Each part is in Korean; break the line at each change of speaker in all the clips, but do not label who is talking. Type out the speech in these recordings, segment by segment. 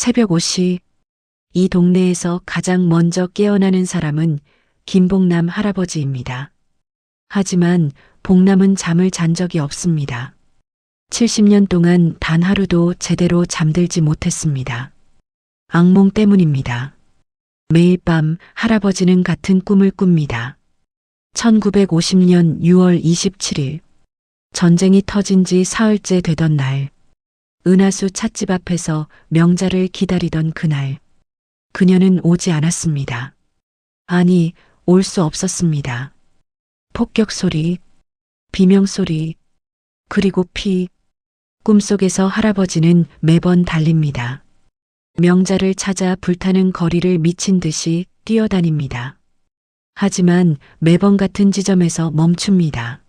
새벽 5시 이 동네에서 가장 먼저 깨어나는 사람은 김복남 할아버지입니다. 하지만 복남은 잠을 잔 적이 없습니다. 70년 동안 단 하루도 제대로 잠들지 못했습니다. 악몽 때문입니다. 매일 밤 할아버지는 같은 꿈을 꿉니다. 1950년 6월 27일 전쟁이 터진 지 사흘째 되던 날, 은하수 찻집 앞에서 명자를 기다리던 그날, 그녀는 오지 않았습니다. 아니, 올 수 없었습니다. 폭격 소리, 비명 소리, 그리고 피, 꿈속에서 할아버지는 매번 달립니다. 명자를 찾아 불타는 거리를 미친 듯이 뛰어다닙니다. 하지만 매번 같은 지점에서 멈춥니다.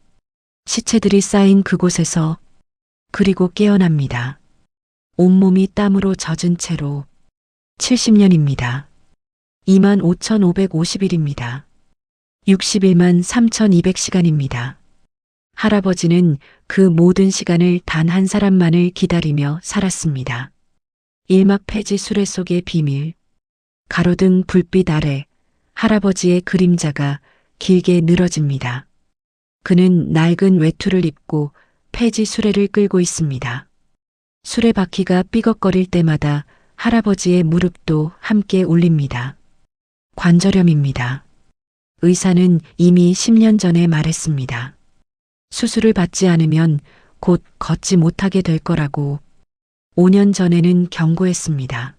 시체들이 쌓인 그곳에서, 그리고 깨어납니다. 온몸이 땀으로 젖은 채로. 70년입니다. 25,550일입니다. 61만 3,200시간입니다. 할아버지는 그 모든 시간을 단 한 사람만을 기다리며 살았습니다. 일막 폐지 수레 속의 비밀. 가로등 불빛 아래 할아버지의 그림자가 길게 늘어집니다. 그는 낡은 외투를 입고 폐지 수레를 끌고 있습니다. 수레 바퀴가 삐걱거릴 때마다 할아버지의 무릎도 함께 울립니다. 관절염입니다. 의사는 이미 10년 전에 말했습니다. 수술을 받지 않으면 곧 걷지 못하게 될 거라고. 5년 전에는 경고했습니다.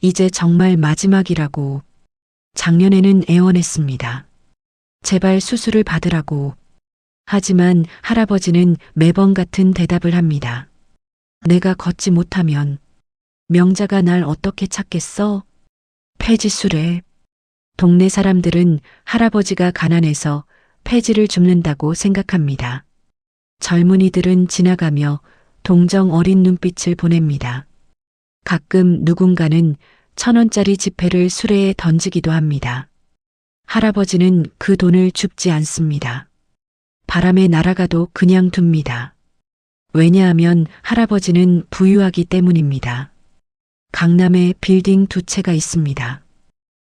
이제 정말 마지막이라고. 작년에는 애원했습니다. 제발 수술을 받으라고. 하지만 할아버지는 매번 같은 대답을 합니다. 내가 걷지 못하면 명자가 날 어떻게 찾겠어? 폐지수레. 동네 사람들은 할아버지가 가난해서 폐지를 줍는다고 생각합니다. 젊은이들은 지나가며 동정 어린 눈빛을 보냅니다. 가끔 누군가는 1,000원짜리 지폐를 수레에 던지기도 합니다. 할아버지는 그 돈을 줍지 않습니다. 바람에 날아가도 그냥 둡니다. 왜냐하면 할아버지는 부유하기 때문입니다. 강남에 빌딩 2채가 있습니다.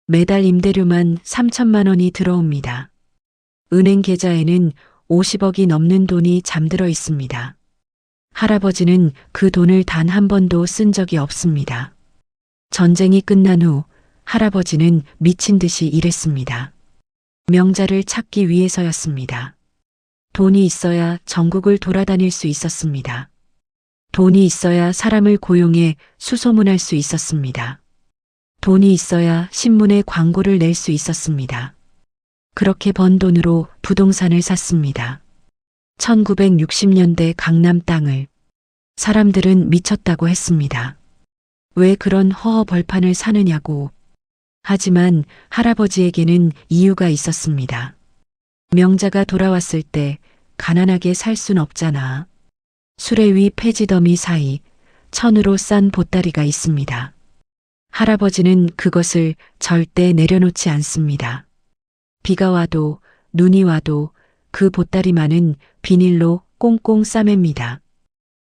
매달 임대료만 3천만 원이 들어옵니다. 은행 계좌에는 50억이 넘는 돈이 잠들어 있습니다. 할아버지는 그 돈을 단 한 번도 쓴 적이 없습니다. 전쟁이 끝난 후 할아버지는 미친 듯이 일했습니다. 명자를 찾기 위해서였습니다. 돈이 있어야 전국을 돌아다닐 수 있었습니다. 돈이 있어야 사람을 고용해 수소문할 수 있었습니다. 돈이 있어야 신문에 광고를 낼 수 있었습니다. 그렇게 번 돈으로 부동산을 샀습니다. 1960년대 강남 땅을. 사람들은 미쳤다고 했습니다. 왜 그런 허허 벌판을 사느냐고. 하지만 할아버지에게는 이유가 있었습니다. 명자가 돌아왔을 때 가난하게 살 순 없잖아. 수레 위 폐지더미 사이 천으로 싼 보따리가 있습니다. 할아버지는 그것을 절대 내려놓지 않습니다. 비가 와도 눈이 와도 그 보따리만은 비닐로 꽁꽁 싸맵니다.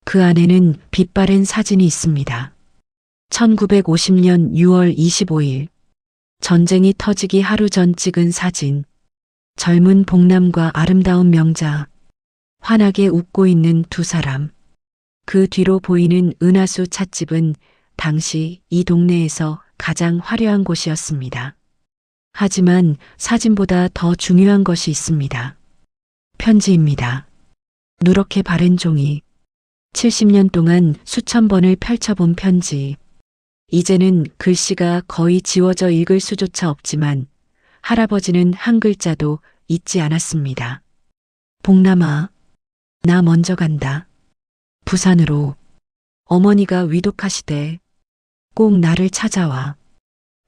그 안에는 빛바랜 사진이 있습니다. 1950년 6월 25일 전쟁이 터지기 하루 전 찍은 사진. 젊은 복남과 아름다운 명자. 환하게 웃고 있는 두 사람. 그 뒤로 보이는 은하수 찻집은 당시 이 동네에서 가장 화려한 곳이었습니다. 하지만 사진보다 더 중요한 것이 있습니다. 편지입니다. 누렇게 바랜 종이. 70년 동안 수천 번을 펼쳐본 편지. 이제는 글씨가 거의 지워져 읽을 수조차 없지만 할아버지는 한 글자도 잊지 않았습니다. 복남아, 나 먼저 간다. 부산으로. 어머니가 위독하시대. 꼭 나를 찾아와.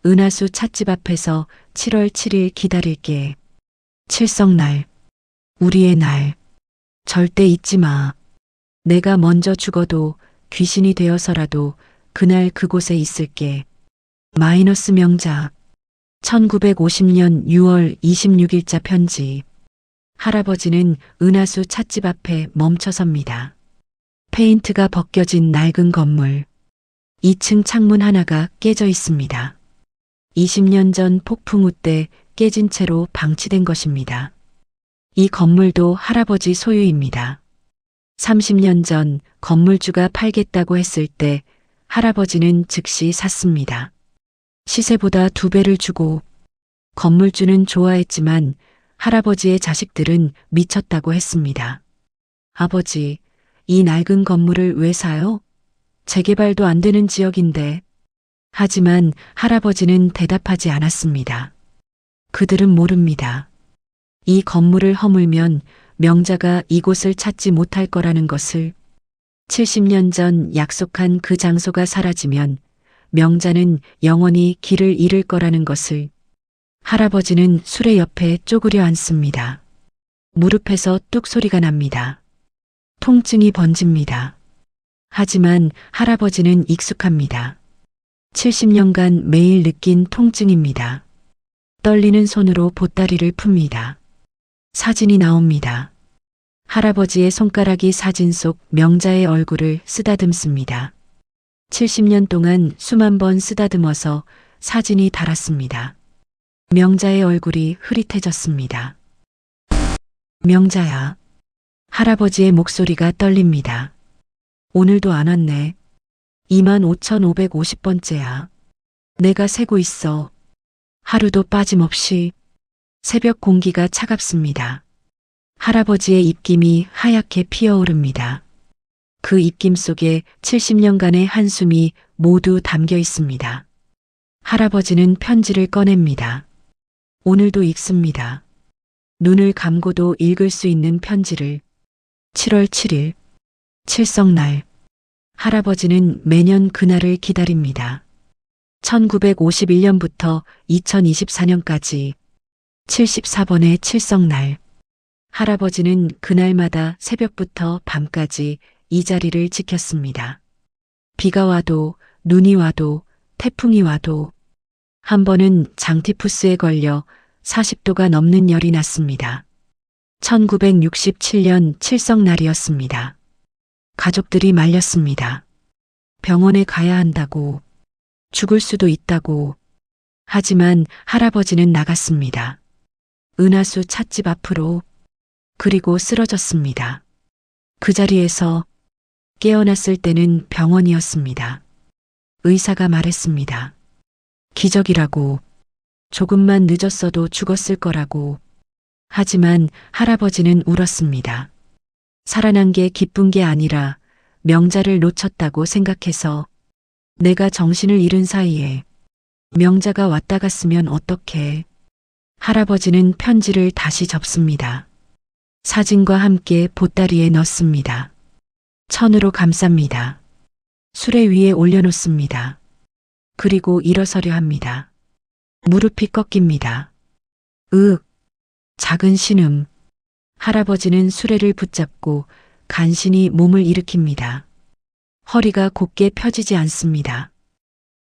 은하수 찻집 앞에서 7월 7일 기다릴게. 칠성날. 우리의 날. 절대 잊지 마. 내가 먼저 죽어도 귀신이 되어서라도 그날 그곳에 있을게. 마이너스 명자. 1950년 6월 26일자 편지. 할아버지는 은하수 찻집 앞에 멈춰섭니다. 페인트가 벗겨진 낡은 건물. 2층 창문 하나가 깨져 있습니다. 20년 전 폭풍우 때 깨진 채로 방치된 것입니다. 이 건물도 할아버지 소유입니다. 30년 전 건물주가 팔겠다고 했을 때 할아버지는 즉시 샀습니다. 시세보다 2배를 주고. 건물주는 좋아했지만 할아버지의 자식들은 미쳤다고 했습니다. 아버지, 이 낡은 건물을 왜 사요? 재개발도 안 되는 지역인데. 하지만 할아버지는 대답하지 않았습니다. 그들은 모릅니다. 이 건물을 허물면 명자가 이곳을 찾지 못할 거라는 것을. 70년 전 약속한 그 장소가 사라지면 명자는 영원히 길을 잃을 거라는 것을. 할아버지는 수레 옆에 쪼그려 앉습니다. 무릎에서 뚝 소리가 납니다. 통증이 번집니다. 하지만 할아버지는 익숙합니다. 70년간 매일 느낀 통증입니다. 떨리는 손으로 보따리를 풉니다. 사진이 나옵니다. 할아버지의 손가락이 사진 속 명자의 얼굴을 쓰다듬습니다. 70년 동안 수만 번 쓰다듬어서 사진이 닳았습니다. 명자의 얼굴이 흐릿해졌습니다. 명자야. 할아버지의 목소리가 떨립니다. 오늘도 안 왔네. 25,550번째야. 내가 세고 있어. 하루도 빠짐없이. 새벽 공기가 차갑습니다. 할아버지의 입김이 하얗게 피어오릅니다. 그 입김 속에 70년간의 한숨이 모두 담겨 있습니다. 할아버지는 편지를 꺼냅니다. 오늘도 읽습니다. 눈을 감고도 읽을 수 있는 편지를. 7월 7일, 칠성날. 할아버지는 매년 그날을 기다립니다. 1951년부터 2024년까지 74번의 칠성날. 할아버지는 그날마다 새벽부터 밤까지 이 자리를 지켰습니다. 비가 와도 눈이 와도 태풍이 와도. 한 번은 장티푸스에 걸려 40도가 넘는 열이 났습니다. 1967년 칠성날이었습니다. 가족들이 말렸습니다. 병원에 가야 한다고. 죽을 수도 있다고. 하지만 할아버지는 나갔습니다. 은하수 찻집 앞으로. 그리고 쓰러졌습니다. 그 자리에서 깨어났을 때는 병원이었습니다. 의사가 말했습니다. 기적이라고. 조금만 늦었어도 죽었을 거라고. 하지만 할아버지는 울었습니다. 살아난 게 기쁜 게 아니라 명자를 놓쳤다고 생각해서. 내가 정신을 잃은 사이에 명자가 왔다 갔으면 어떡해. 할아버지는 편지를 다시 접습니다. 사진과 함께 보따리에 넣습니다. 천으로 감쌉니다. 수레 위에 올려놓습니다. 그리고 일어서려 합니다. 무릎이 꺾입니다. 작은 신음. 할아버지는 수레를 붙잡고 간신히 몸을 일으킵니다. 허리가 곧게 펴지지 않습니다.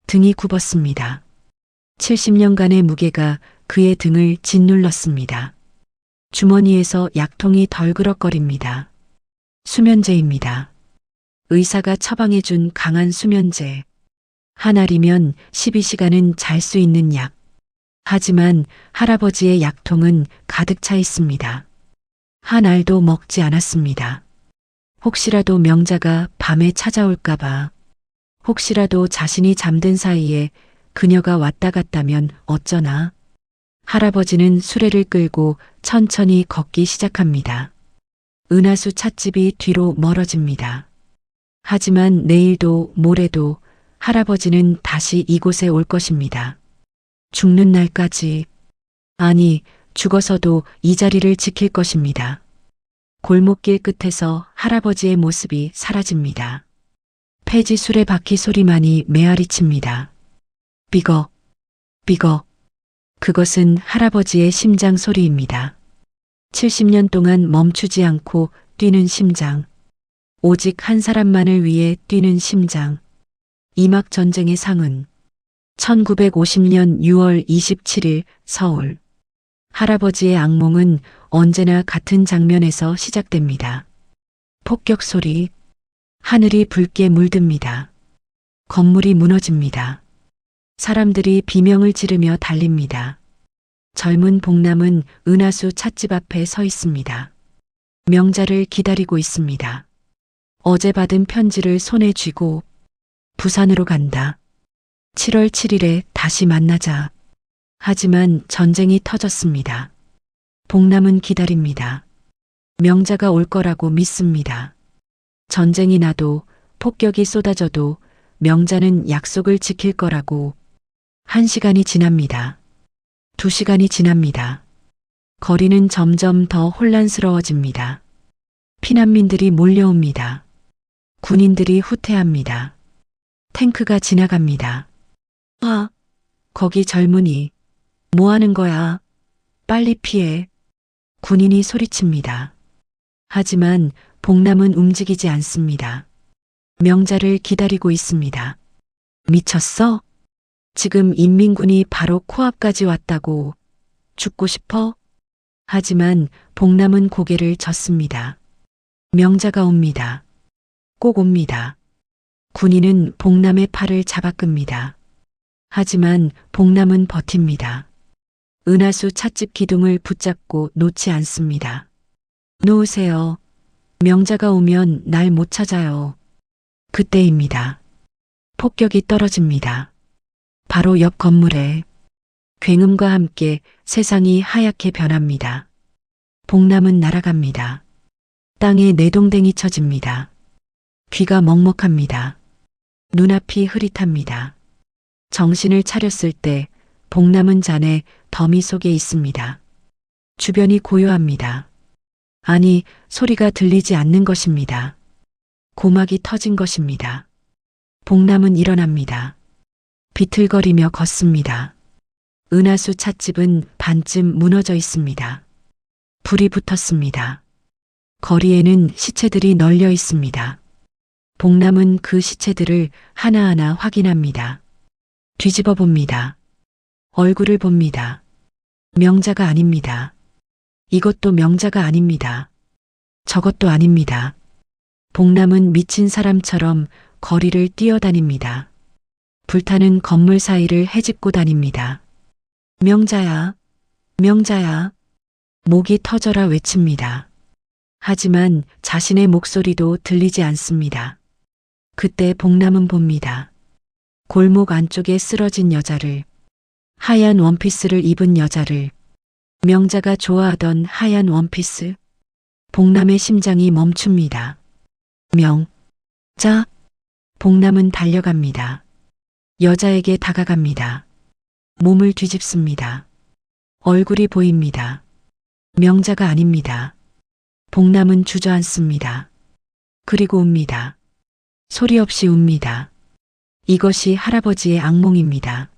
등이 굽었습니다. 70년간의 무게가 그의 등을 짓눌렀습니다. 주머니에서 약통이 덜그럭거립니다. 수면제입니다. 의사가 처방해준 강한 수면제. 한 알이면 12시간은 잘 수 있는 약. 하지만 할아버지의 약통은 가득 차 있습니다. 한 알도 먹지 않았습니다. 혹시라도 명자가 밤에 찾아올까봐. 혹시라도 자신이 잠든 사이에 그녀가 왔다 갔다면 어쩌나. 할아버지는 수레를 끌고 천천히 걷기 시작합니다. 은하수 찻집이 뒤로 멀어집니다. 하지만 내일도 모레도 할아버지는 다시 이곳에 올 것입니다. 죽는 날까지. 아니, 죽어서도 이 자리를 지킬 것입니다. 골목길 끝에서 할아버지의 모습이 사라집니다. 폐지 수레바퀴 소리만이 메아리칩니다. 삐걱, 삐걱. 그것은 할아버지의 심장 소리입니다. 70년 동안 멈추지 않고 뛰는 심장. 오직 한 사람만을 위해 뛰는 심장. 이막 전쟁의 상은. 1950년 6월 27일 서울. 할아버지의 악몽은 언제나 같은 장면에서 시작됩니다. 폭격 소리. 하늘이 붉게 물듭니다. 건물이 무너집니다. 사람들이 비명을 지르며 달립니다. 젊은 복남은 은하수 찻집 앞에 서 있습니다. 명자를 기다리고 있습니다. 어제 받은 편지를 손에 쥐고 부산으로 간다. 7월 7일에 다시 만나자. 하지만 전쟁이 터졌습니다. 복남은 기다립니다. 명자가 올 거라고 믿습니다. 전쟁이 나도 폭격이 쏟아져도 명자는 약속을 지킬 거라고. 1시간이 지납니다. 2시간이 지납니다. 거리는 점점 더 혼란스러워집니다. 피난민들이 몰려옵니다. 군인들이 후퇴합니다. 탱크가 지나갑니다. 아, 거기 젊은이. 뭐 하는 거야? 빨리 피해. 군인이 소리칩니다. 하지만 복남은 움직이지 않습니다. 명자를 기다리고 있습니다. 미쳤어? 지금 인민군이 바로 코앞까지 왔다고. 죽고 싶어? 하지만 복남은 고개를 젓습니다. 명자가 옵니다. 꼭 옵니다. 군인은 복남의 팔을 잡아 끕니다. 하지만 복남은 버팁니다. 은하수 찻집 기둥을 붙잡고 놓지 않습니다. 놓으세요. 명자가 오면 날 못 찾아요. 그때입니다. 폭격이 떨어집니다. 바로 옆 건물에. 굉음과 함께 세상이 하얗게 변합니다. 복남은 날아갑니다. 땅에 내동댕이 쳐집니다. 귀가 먹먹합니다. 눈앞이 흐릿합니다. 정신을 차렸을 때 복남은 잔해 더미 속에 있습니다. 주변이 고요합니다. 아니, 소리가 들리지 않는 것입니다. 고막이 터진 것입니다. 복남은 일어납니다. 비틀거리며 걷습니다. 은하수 찻집은 반쯤 무너져 있습니다. 불이 붙었습니다. 거리에는 시체들이 널려 있습니다. 복남은 그 시체들을 하나하나 확인합니다. 뒤집어 봅니다. 얼굴을 봅니다. 명자가 아닙니다. 이것도 명자가 아닙니다. 저것도 아닙니다. 복남은 미친 사람처럼 거리를 뛰어다닙니다. 불타는 건물 사이를 헤집고 다닙니다. 명자야, 명자야. 목이 터져라 외칩니다. 하지만 자신의 목소리도 들리지 않습니다. 그때 복남은 봅니다. 골목 안쪽에 쓰러진 여자를, 하얀 원피스를 입은 여자를, 명자가 좋아하던 하얀 원피스. 복남의 심장이 멈춥니다. 명자. 복남은 달려갑니다. 여자에게 다가갑니다. 몸을 뒤집습니다. 얼굴이 보입니다. 명자가 아닙니다. 복남은 주저앉습니다. 그리고 웁니다. 소리 없이 웁니다. 이것이 할아버지의 악몽입니다.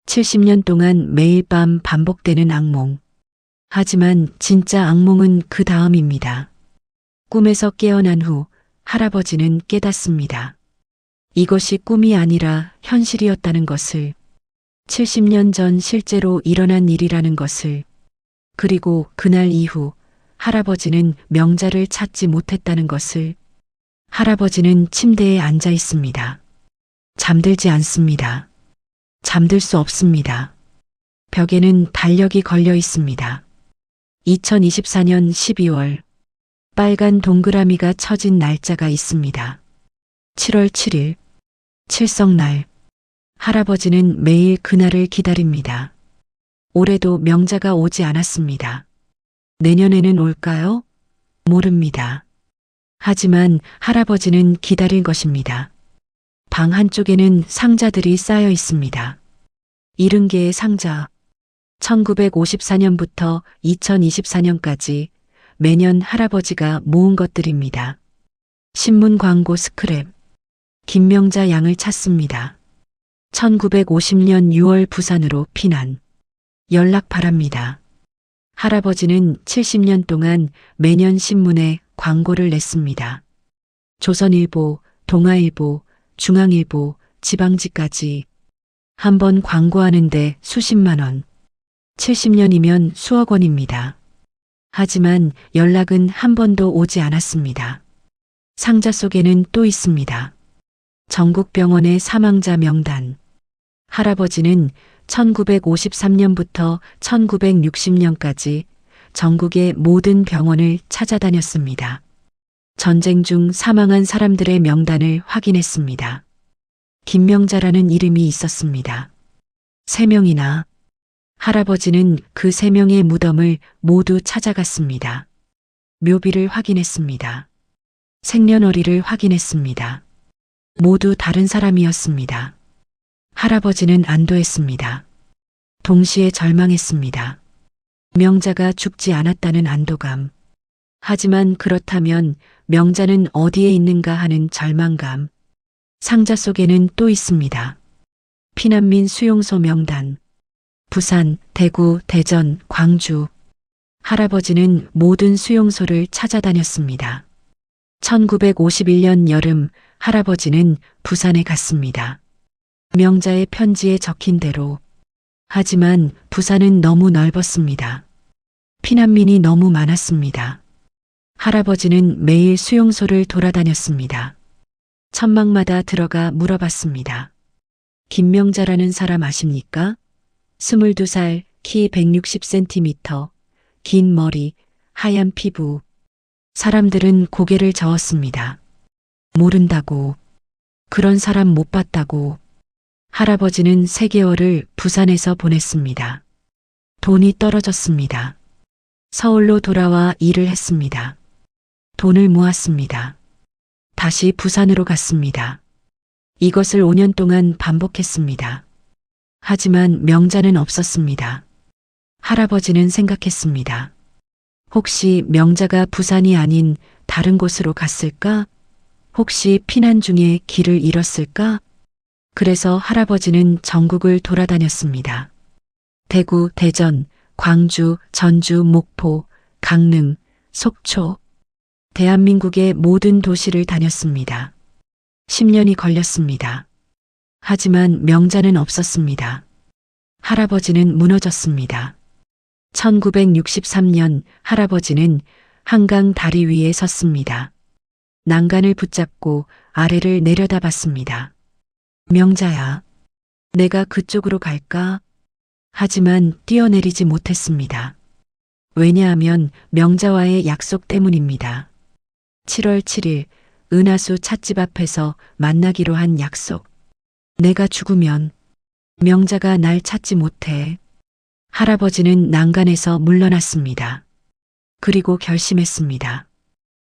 70년 동안 매일 밤 반복되는 악몽. 하지만 진짜 악몽은 그 다음입니다. 꿈에서 깨어난 후 할아버지는 깨닫습니다. 이것이 꿈이 아니라 현실이었다는 것을. 70년 전 실제로 일어난 일이라는 것을. 그리고 그날 이후 할아버지는 명자를 찾지 못했다는 것을. 할아버지는 침대에 앉아 있습니다. 잠들지 않습니다. 잠들 수 없습니다. 벽에는 달력이 걸려 있습니다. 2024년 12월. 빨간 동그라미가 쳐진 날짜가 있습니다. 7월 7일. 칠성날. 할아버지는 매일 그날을 기다립니다. 올해도 명자가 오지 않았습니다. 내년에는 올까요? 모릅니다. 하지만 할아버지는 기다릴 것입니다. 방 한쪽에는 상자들이 쌓여 있습니다. 70개의 상자. 1954년부터 2024년까지 매년 할아버지가 모은 것들입니다. 신문 광고 스크랩. 김명자 양을 찾습니다. 1950년 6월 부산으로 피난. 연락 바랍니다. 할아버지는 70년 동안 매년 신문에 광고를 냈습니다. 조선일보, 동아일보, 중앙일보, 지방지까지. 한 번 광고하는데 수십만 원. 70년이면 수억 원입니다. 하지만 연락은 한 번도 오지 않았습니다. 상자 속에는 또 있습니다. 전국병원의 사망자 명단. 할아버지는 1953년부터 1960년까지 전국의 모든 병원을 찾아다녔습니다. 전쟁 중 사망한 사람들의 명단을 확인했습니다. 김명자라는 이름이 있었습니다. 3명이나. 할아버지는 그 3명의 무덤을 모두 찾아갔습니다. 묘비를 확인했습니다. 생년월일을 확인했습니다. 모두 다른 사람이었습니다. 할아버지는 안도했습니다. 동시에 절망했습니다. 명자가 죽지 않았다는 안도감. 하지만 그렇다면 명자는 어디에 있는가 하는 절망감. 상자 속에는 또 있습니다. 피난민 수용소 명단. 부산, 대구, 대전, 광주. 할아버지는 모든 수용소를 찾아다녔습니다. 1951년 여름 할아버지는 부산에 갔습니다. 명자의 편지에 적힌 대로. 하지만 부산은 너무 넓었습니다. 피난민이 너무 많았습니다. 할아버지는 매일 수용소를 돌아다녔습니다. 천막마다 들어가 물어봤습니다. 김명자라는 사람 아십니까? 22살, 키 160cm, 긴 머리, 하얀 피부. 사람들은 고개를 저었습니다. 모른다고. 그런 사람 못 봤다고. 할아버지는 3개월을 부산에서 보냈습니다. 돈이 떨어졌습니다. 서울로 돌아와 일을 했습니다. 돈을 모았습니다. 다시 부산으로 갔습니다. 이것을 5년 동안 반복했습니다. 하지만 명자는 없었습니다. 할아버지는 생각했습니다. 혹시 명자가 부산이 아닌 다른 곳으로 갔을까? 혹시 피난 중에 길을 잃었을까? 그래서 할아버지는 전국을 돌아다녔습니다. 대구, 대전, 광주, 전주, 목포, 강릉, 속초. 대한민국의 모든 도시를 다녔습니다. 10년이 걸렸습니다. 하지만 명자는 없었습니다. 할아버지는 무너졌습니다. 1963년 할아버지는 한강 다리 위에 섰습니다. 난간을 붙잡고 아래를 내려다봤습니다. 명자야, 내가 그쪽으로 갈까? 하지만 뛰어내리지 못했습니다. 왜냐하면 명자와의 약속 때문입니다. 7월 7일 은하수 찻집 앞에서 만나기로 한 약속. 내가 죽으면 명자가 날 찾지 못해. 할아버지는 난간에서 물러났습니다. 그리고 결심했습니다.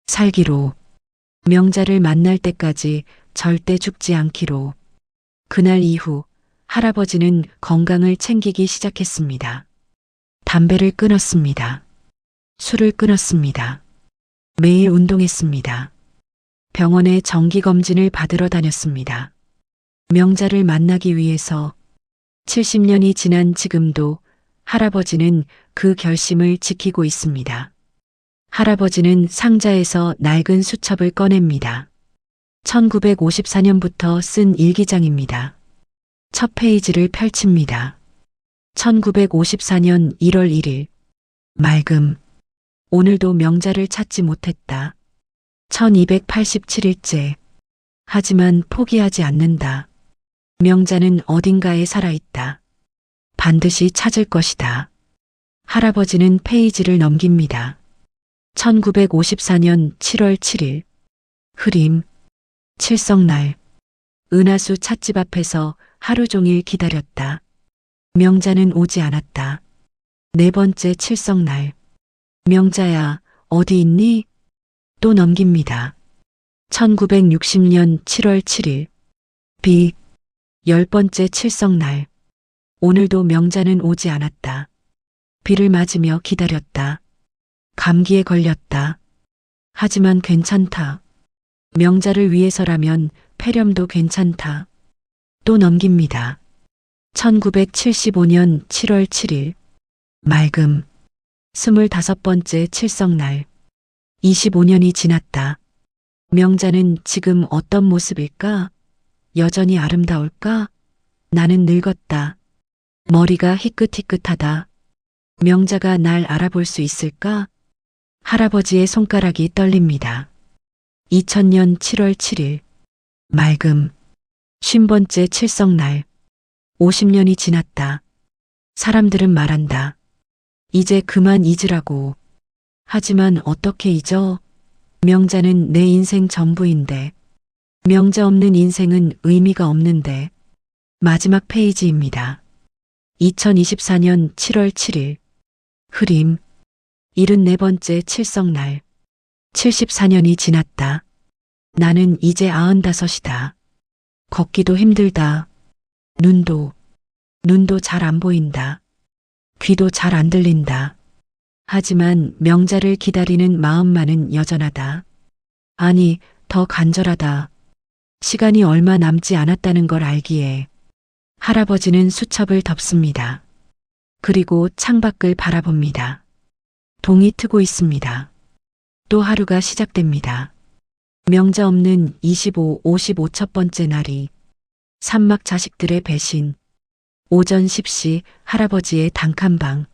살기로. 명자를 만날 때까지 절대 죽지 않기로. 그날 이후 할아버지는 건강을 챙기기 시작했습니다. 담배를 끊었습니다. 술을 끊었습니다. 매일 운동했습니다. 병원에 정기검진을 받으러 다녔습니다. 명자를 만나기 위해서. 70년이 지난 지금도 할아버지는 그 결심을 지키고 있습니다. 할아버지는 상자에서 낡은 수첩을 꺼냅니다. 1954년부터 쓴 일기장입니다. 첫 페이지를 펼칩니다. 1954년 1월 1일. 맑음. 오늘도 명자를 찾지 못했다. 1287일째. 하지만 포기하지 않는다. 명자는 어딘가에 살아있다. 반드시 찾을 것이다. 할아버지는 페이지를 넘깁니다. 1954년 7월 7일. 흐림. 칠성날. 은하수 찻집 앞에서 하루 종일 기다렸다. 명자는 오지 않았다. 4번째 칠성날. 명자야, 어디 있니? 또 넘깁니다. 1960년 7월 7일. 비. 10번째 칠성날. 오늘도 명자는 오지 않았다. 비를 맞으며 기다렸다. 감기에 걸렸다. 하지만 괜찮다. 명자를 위해서라면 폐렴도 괜찮다. 또 넘깁니다. 1975년 7월 7일. 맑음. 25번째 칠성날. 25년이 지났다. 명자는 지금 어떤 모습일까? 여전히 아름다울까? 나는 늙었다. 머리가 희끗희끗하다. 명자가 날 알아볼 수 있을까? 할아버지의 손가락이 떨립니다. 2000년 7월 7일. 맑음. 50번째 칠성날. 50년이 지났다. 사람들은 말한다. 이제 그만 잊으라고. 하지만 어떻게 잊어? 명자는 내 인생 전부인데. 명자 없는 인생은 의미가 없는데. 마지막 페이지입니다. 2024년 7월 7일. 흐림. 74번째 칠성날. 74년이 지났다. 나는 이제 95이다. 걷기도 힘들다. 눈도 잘 안 보인다. 귀도 잘 안 들린다. 하지만 명자를 기다리는 마음만은 여전하다. 아니, 더 간절하다. 시간이 얼마 남지 않았다는 걸 알기에 할아버지는 수첩을 덮습니다. 그리고 창밖을 바라봅니다. 동이 트고 있습니다. 또 하루가 시작됩니다. 명자 없는 55 첫 번째 날이. 산막 자식들의 배신. 오전 10시 할아버지의 단칸방.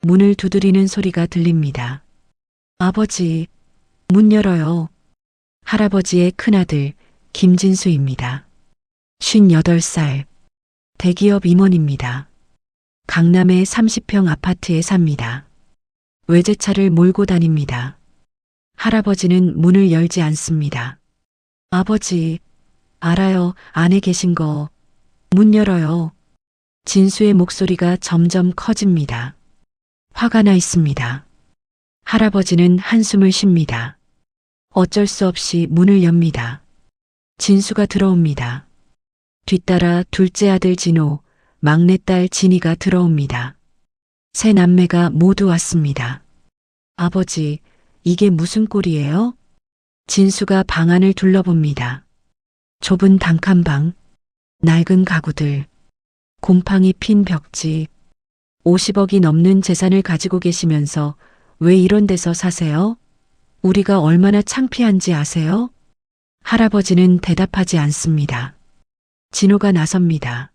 문을 두드리는 소리가 들립니다. 아버지, 문 열어요. 할아버지의 큰아들 김진수입니다. 58살. 대기업 임원입니다. 강남의 30평 아파트에 삽니다. 외제차를 몰고 다닙니다. 할아버지는 문을 열지 않습니다. 아버지, 알아요. 안에 계신 거. 문 열어요. 진수의 목소리가 점점 커집니다. 화가 나 있습니다. 할아버지는 한숨을 쉽니다. 어쩔 수 없이 문을 엽니다. 진수가 들어옵니다. 뒤따라 둘째 아들 진호, 막내딸 진이가 들어옵니다. 세 남매가 모두 왔습니다. 아버지, 이게 무슨 꼴이에요? 진수가 방 안을 둘러봅니다. 좁은 단칸방, 낡은 가구들, 곰팡이 핀 벽지. 50억이 넘는 재산을 가지고 계시면서 왜 이런 데서 사세요? 우리가 얼마나 창피한지 아세요? 할아버지는 대답하지 않습니다. 진호가 나섭니다.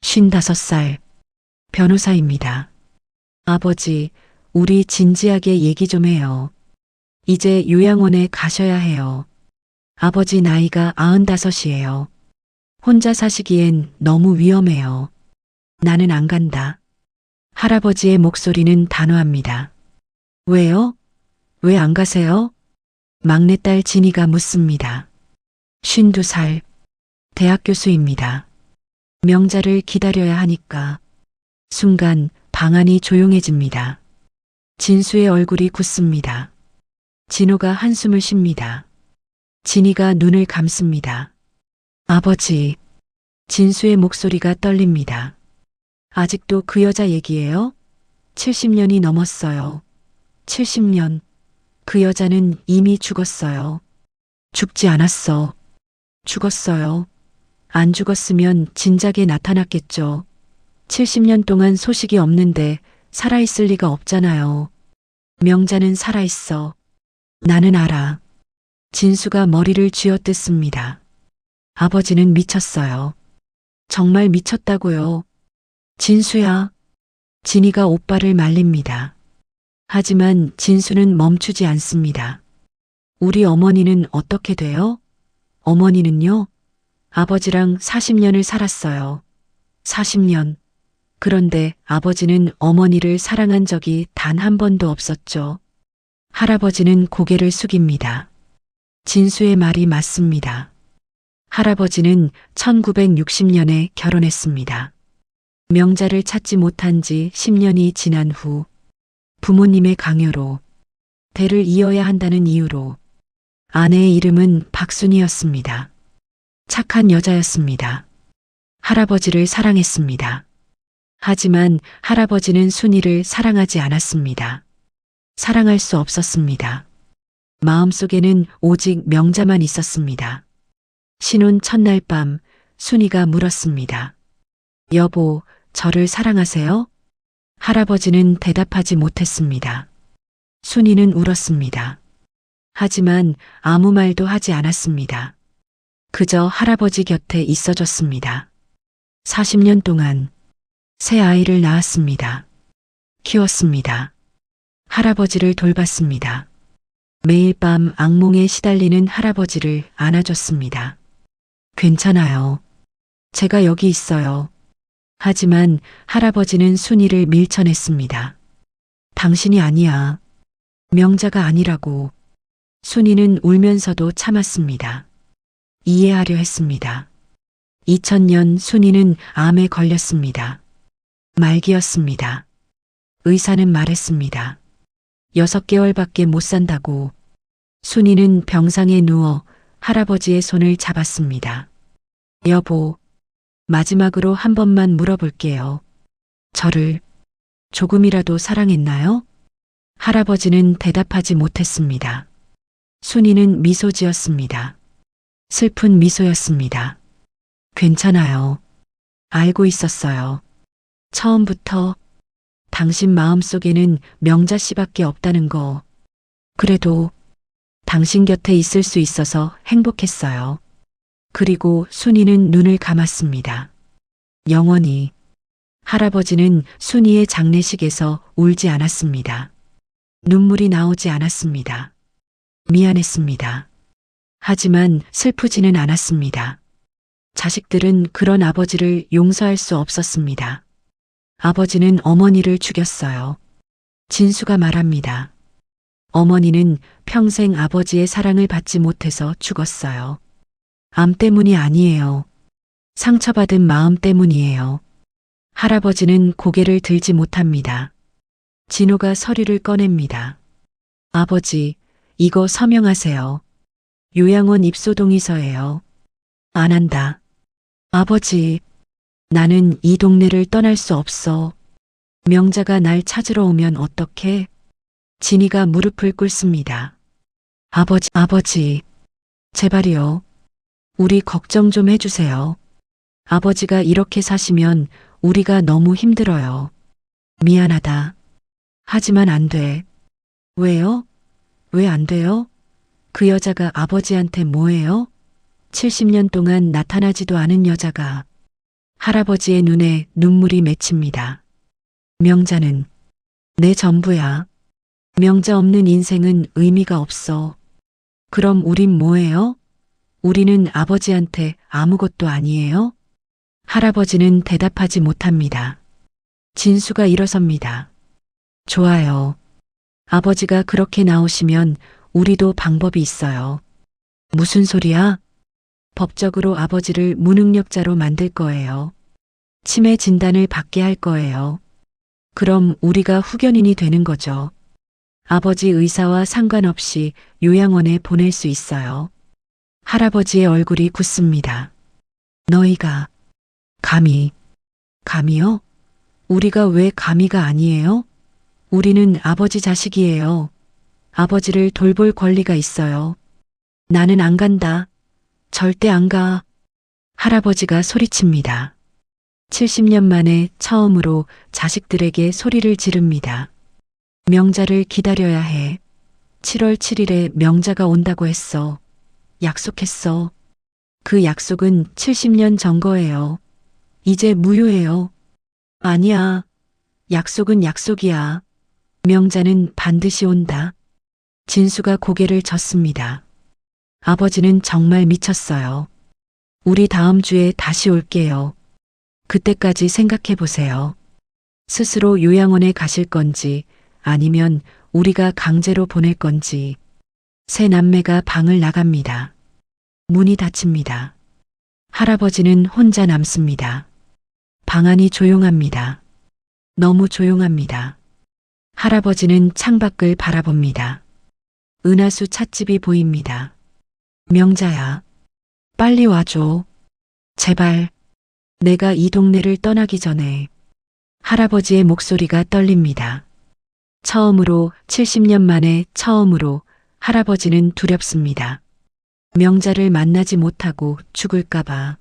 55살. 변호사입니다. 아버지, 우리 진지하게 얘기 좀 해요. 이제 요양원에 가셔야 해요. 아버지 나이가 95이에요. 혼자 사시기엔 너무 위험해요. 나는 안 간다. 할아버지의 목소리는 단호합니다. 왜요? 왜 안 가세요? 막내딸 진이가 묻습니다. 52살. 대학 교수입니다. 명자를 기다려야 하니까. 순간 방 안이 조용해집니다. 진수의 얼굴이 굳습니다. 진호가 한숨을 쉽니다. 진이가 눈을 감습니다. 아버지. 진수의 목소리가 떨립니다. 아직도 그 여자 얘기예요? 70년이 넘었어요. 70년. 그 여자는 이미 죽었어요. 죽지 않았어. 죽었어요. 안 죽었으면 진작에 나타났겠죠. 70년 동안 소식이 없는데 살아있을 리가 없잖아요. 명자는 살아있어. 나는 알아. 진수가 머리를 쥐어뜯습니다. 아버지는 미쳤어요. 정말 미쳤다고요. 진수야. 진이가 오빠를 말립니다. 하지만 진수는 멈추지 않습니다. 우리 어머니는 어떻게 돼요? 어머니는요? 아버지랑 40년을 살았어요. 40년. 그런데 아버지는 어머니를 사랑한 적이 단 한 번도 없었죠. 할아버지는 고개를 숙입니다. 진수의 말이 맞습니다. 할아버지는 1960년에 결혼했습니다. 명자를 찾지 못한 지 10년이 지난 후 부모님의 강요로 대를 이어야 한다는 이유로 아내의 이름은 박순이었습니다. 착한 여자였습니다. 할아버지를 사랑했습니다. 하지만 할아버지는 순이를 사랑하지 않았습니다. 사랑할 수 없었습니다. 마음속에는 오직 명자만 있었습니다. 신혼 첫날 밤 순이가 물었습니다. 여보, 저를 사랑하세요? 할아버지는 대답하지 못했습니다. 순이는 울었습니다. 하지만 아무 말도 하지 않았습니다. 그저 할아버지 곁에 있어줬습니다. 40년 동안 새 아이를 낳았습니다. 키웠습니다. 할아버지를 돌봤습니다. 매일 밤 악몽에 시달리는 할아버지를 안아줬습니다. 괜찮아요. 제가 여기 있어요. 하지만 할아버지는 순이를 밀쳐냈습니다. 당신이 아니야. 명자가 아니라고. 순이는 울면서도 참았습니다. 이해하려 했습니다. 2000년 순이는 암에 걸렸습니다. 말기였습니다. 의사는 말했습니다. 6개월밖에 못 산다고. 순이는 병상에 누워 할아버지의 손을 잡았습니다. 여보, 마지막으로 한 번만 물어볼게요. 저를 조금이라도 사랑했나요? 할아버지는 대답하지 못했습니다. 순이는 미소 지었습니다. 슬픈 미소였습니다. 괜찮아요. 알고 있었어요. 처음부터 당신 마음속에는 명자 씨밖에 없다는 거. 그래도 당신 곁에 있을 수 있어서 행복했어요. 그리고 순이는 눈을 감았습니다. 영원히. 할아버지는 순이의 장례식에서 울지 않았습니다. 눈물이 나오지 않았습니다. 미안했습니다. 하지만 슬프지는 않았습니다. 자식들은 그런 아버지를 용서할 수 없었습니다. 아버지는 어머니를 죽였어요. 진수가 말합니다. 어머니는 평생 아버지의 사랑을 받지 못해서 죽었어요. 암 때문이 아니에요. 상처받은 마음 때문이에요. 할아버지는 고개를 들지 못합니다. 진호가 서류를 꺼냅니다. 아버지, 이거 서명하세요. 요양원 입소 동의서예요. 안 한다. 아버지, 나는 이 동네를 떠날 수 없어. 명자가 날 찾으러 오면 어떡해? 진이가 무릎을 꿇습니다. 아버지, 제발이요. 우리 걱정 좀 해주세요. 아버지가 이렇게 사시면 우리가 너무 힘들어요. 미안하다. 하지만 안 돼. 왜요? 왜 안 돼요? 그 여자가 아버지한테 뭐예요? 70년 동안 나타나지도 않은 여자가. 할아버지의 눈에 눈물이 맺힙니다. 명자는 내 전부야. 명자 없는 인생은 의미가 없어. 그럼 우린 뭐예요? 우리는 아버지한테 아무것도 아니에요? 할아버지는 대답하지 못합니다. 진수가 일어섭니다. 좋아요. 아버지가 그렇게 나오시면 우리도 방법이 있어요. 무슨 소리야? 법적으로 아버지를 무능력자로 만들 거예요. 치매 진단을 받게 할 거예요. 그럼 우리가 후견인이 되는 거죠. 아버지 의사와 상관없이 요양원에 보낼 수 있어요. 할아버지의 얼굴이 굳습니다. 너희가 감히요? 우리가 왜 감히가 아니에요? 우리는 아버지 자식이에요. 아버지를 돌볼 권리가 있어요. 나는 안 간다. 절대 안 가. 할아버지가 소리칩니다. 70년 만에 처음으로 자식들에게 소리를 지릅니다. 명자를 기다려야 해. 7월 7일에 명자가 온다고 했어. 약속했어. 그 약속은 70년 전 거예요. 이제 무효해요. 아니야. 약속은 약속이야. 명자는 반드시 온다. 진수가 고개를 젓습니다. 아버지는 정말 미쳤어요. 우리 다음 주에 다시 올게요. 그때까지 생각해 보세요. 스스로 요양원에 가실 건지 아니면 우리가 강제로 보낼 건지. 세 남매가 방을 나갑니다. 문이 닫힙니다. 할아버지는 혼자 남습니다. 방 안이 조용합니다. 너무 조용합니다. 할아버지는 창밖을 바라봅니다. 은하수 찻집이 보입니다. 명자야, 빨리 와줘. 제발, 내가 이 동네를 떠나기 전에. 할아버지의 목소리가 떨립니다. 처음으로 70년 만에 처음으로 할아버지는 두렵습니다. 명자를 만나지 못하고 죽을까봐.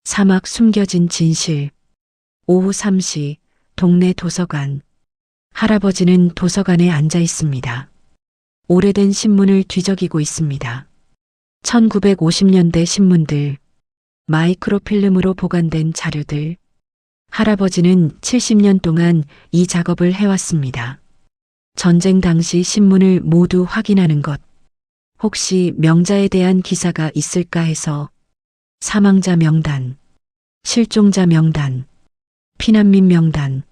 사막 숨겨진 진실. 오후 3시 동네 도서관. 할아버지는 도서관에 앉아 있습니다. 오래된 신문을 뒤적이고 있습니다. 1950년대 신문들, 마이크로필름으로 보관된 자료들. 할아버지는 70년 동안 이 작업을 해왔습니다. 전쟁 당시 신문을 모두 확인하는 것. 혹시 명자에 대한 기사가 있을까 해서. 사망자 명단, 실종자 명단, 피난민 명단.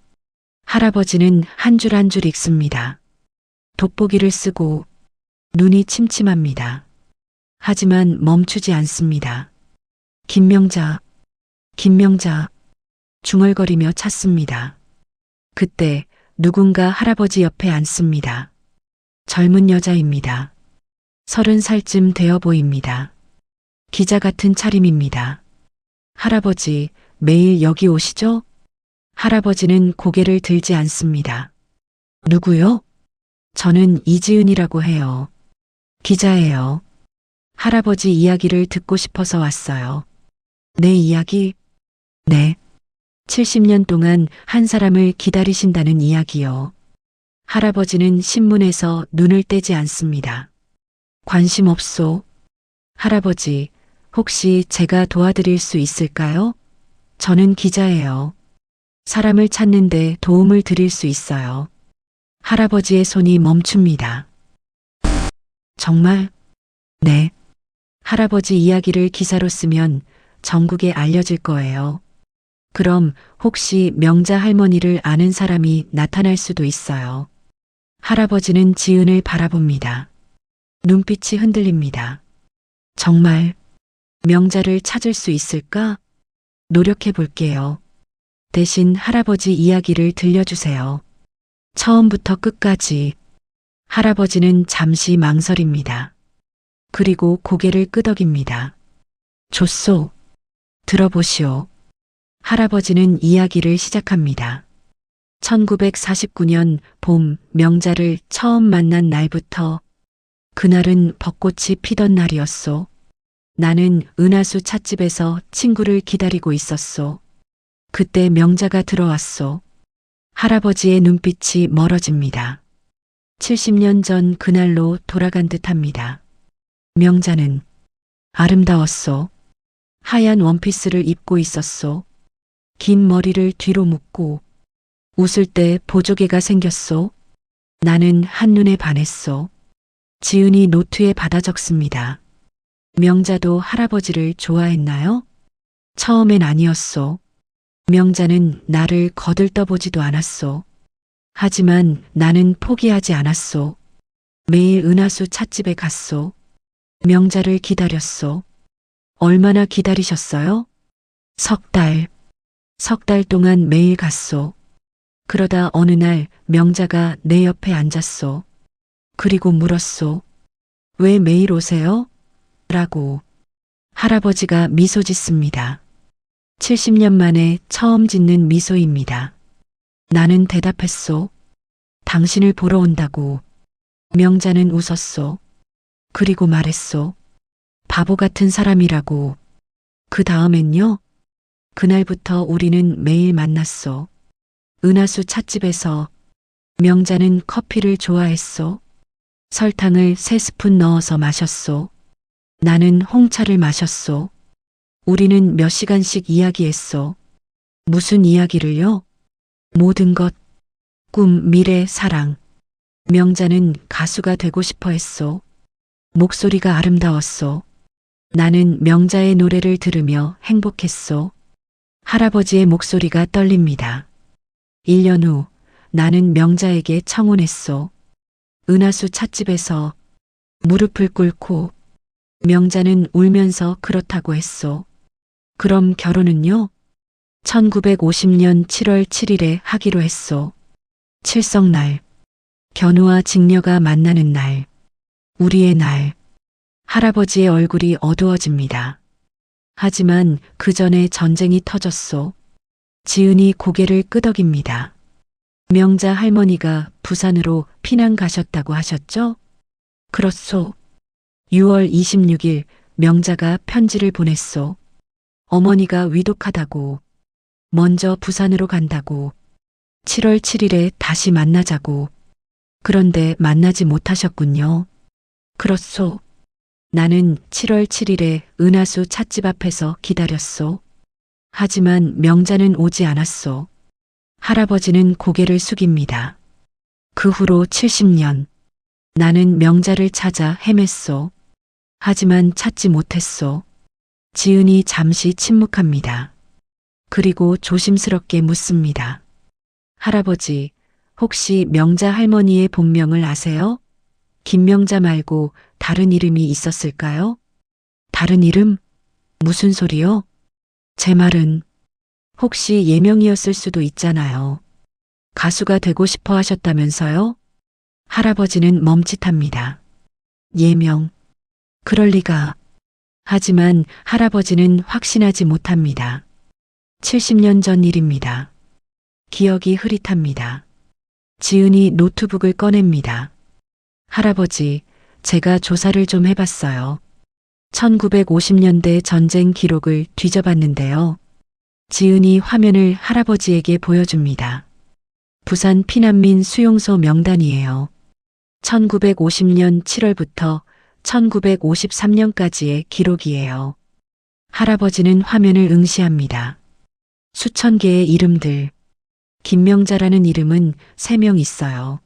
할아버지는 한 줄 한 줄 읽습니다. 돋보기를 쓰고 눈이 침침합니다. 하지만 멈추지 않습니다. 김명자, 김명자, 중얼거리며 찾습니다. 그때 누군가 할아버지 옆에 앉습니다. 젊은 여자입니다. 30살쯤 되어 보입니다. 기자 같은 차림입니다. 할아버지, 매일 여기 오시죠? 할아버지는 고개를 들지 않습니다. 누구요? 저는 이지은이라고 해요. 기자예요. 할아버지 이야기를 듣고 싶어서 왔어요. 내 이야기? 네. 70년 동안 한 사람을 기다리신다는 이야기요. 할아버지는 신문에서 눈을 떼지 않습니다. 관심 없소. 할아버지, 혹시 제가 도와드릴 수 있을까요? 저는 기자예요. 사람을 찾는데 도움을 드릴 수 있어요. 할아버지의 손이 멈춥니다. 정말? 네. 할아버지 이야기를 기사로 쓰면 전국에 알려질 거예요. 그럼 혹시 명자 할머니를 아는 사람이 나타날 수도 있어요. 할아버지는 지은을 바라봅니다. 눈빛이 흔들립니다. 정말 명자를 찾을 수 있을까? 노력해 볼게요. 대신 할아버지 이야기를 들려주세요. 처음부터 끝까지. 할아버지는 잠시 망설입니다. 그리고 고개를 끄덕입니다. 좋소. 들어보시오. 할아버지는 이야기를 시작합니다. 1949년 봄 명자를 처음 만난 날부터 그날은 벚꽃이 피던 날이었소. 나는 은하수 찻집에서 친구를 기다리고 있었소. 그때 명자가 들어왔소. 할아버지의 눈빛이 멀어집니다. 70년 전 그날로 돌아간 듯합니다. 명자는 아름다웠소. 하얀 원피스를 입고 있었소. 긴 머리를 뒤로 묶고 웃을 때 보조개가 생겼소. 나는 한눈에 반했소. 지은이 노트에 받아 적습니다. 명자도 할아버지를 좋아했나요? 처음엔 아니었소. 명자는 나를 거들떠보지도 않았소. 하지만 나는 포기하지 않았소. 매일 은하수 찻집에 갔소. 명자를 기다렸소. 얼마나 기다리셨어요? 3달. 3달 동안 매일 갔소. 그러다 어느 날 명자가 내 옆에 앉았소. 그리고 물었소. 왜 매일 오세요? 라고. 할아버지가 미소 짓습니다. 70년 만에 처음 짓는 미소입니다. 나는 대답했소. 당신을 보러 온다고. 명자는 웃었소. 그리고 말했소. 바보 같은 사람이라고. 그 다음엔요? 그날부터 우리는 매일 만났소. 은하수 찻집에서. 명자는 커피를 좋아했소. 설탕을 3스푼 넣어서 마셨소. 나는 홍차를 마셨소. 우리는 몇 시간씩 이야기했소. 무슨 이야기를요? 모든 것. 꿈, 미래, 사랑. 명자는 가수가 되고 싶어 했소. 목소리가 아름다웠소. 나는 명자의 노래를 들으며 행복했소. 할아버지의 목소리가 떨립니다. 1년 후 나는 명자에게 청혼했소. 은하수 찻집에서 무릎을 꿇고. 명자는 울면서 그렇다고 했소. 그럼 결혼은요? 1950년 7월 7일에 하기로 했소. 칠성날. 견우와 직녀가 만나는 날. 우리의 날. 할아버지의 얼굴이 어두워집니다. 하지만 그 전에 전쟁이 터졌소. 지은이 고개를 끄덕입니다. 명자 할머니가 부산으로 피난 가셨다고 하셨죠? 그렇소. 6월 26일 명자가 편지를 보냈소. 어머니가 위독하다고. 먼저 부산으로 간다고. 7월 7일에 다시 만나자고. 그런데 만나지 못하셨군요. 그렇소. 나는 7월 7일에 은하수 찻집 앞에서 기다렸소. 하지만 명자는 오지 않았소. 할아버지는 고개를 숙입니다. 그 후로 70년. 나는 명자를 찾아 헤맸소. 하지만 찾지 못했소. 지은이 잠시 침묵합니다. 그리고 조심스럽게 묻습니다. 할아버지, 혹시 명자 할머니의 본명을 아세요? 김명자 말고 다른 이름이 있었을까요? 다른 이름? 무슨 소리요? 제 말은 혹시 예명이었을 수도 있잖아요. 가수가 되고 싶어 하셨다면서요? 할아버지는 멈칫합니다. 예명. 그럴 리가. 하지만 할아버지는 확신하지 못합니다. 70년 전 일입니다. 기억이 흐릿합니다. 지은이 노트북을 꺼냅니다. 할아버지, 제가 조사를 좀 해봤어요. 1950년대 전쟁 기록을 뒤져봤는데요. 지은이 화면을 할아버지에게 보여줍니다. 부산 피난민 수용소 명단이에요. 1950년 7월부터 1953년까지의 기록이에요. 할아버지는 화면을 응시합니다. 수천 개의 이름들. 김명자라는 이름은 3명 있어요.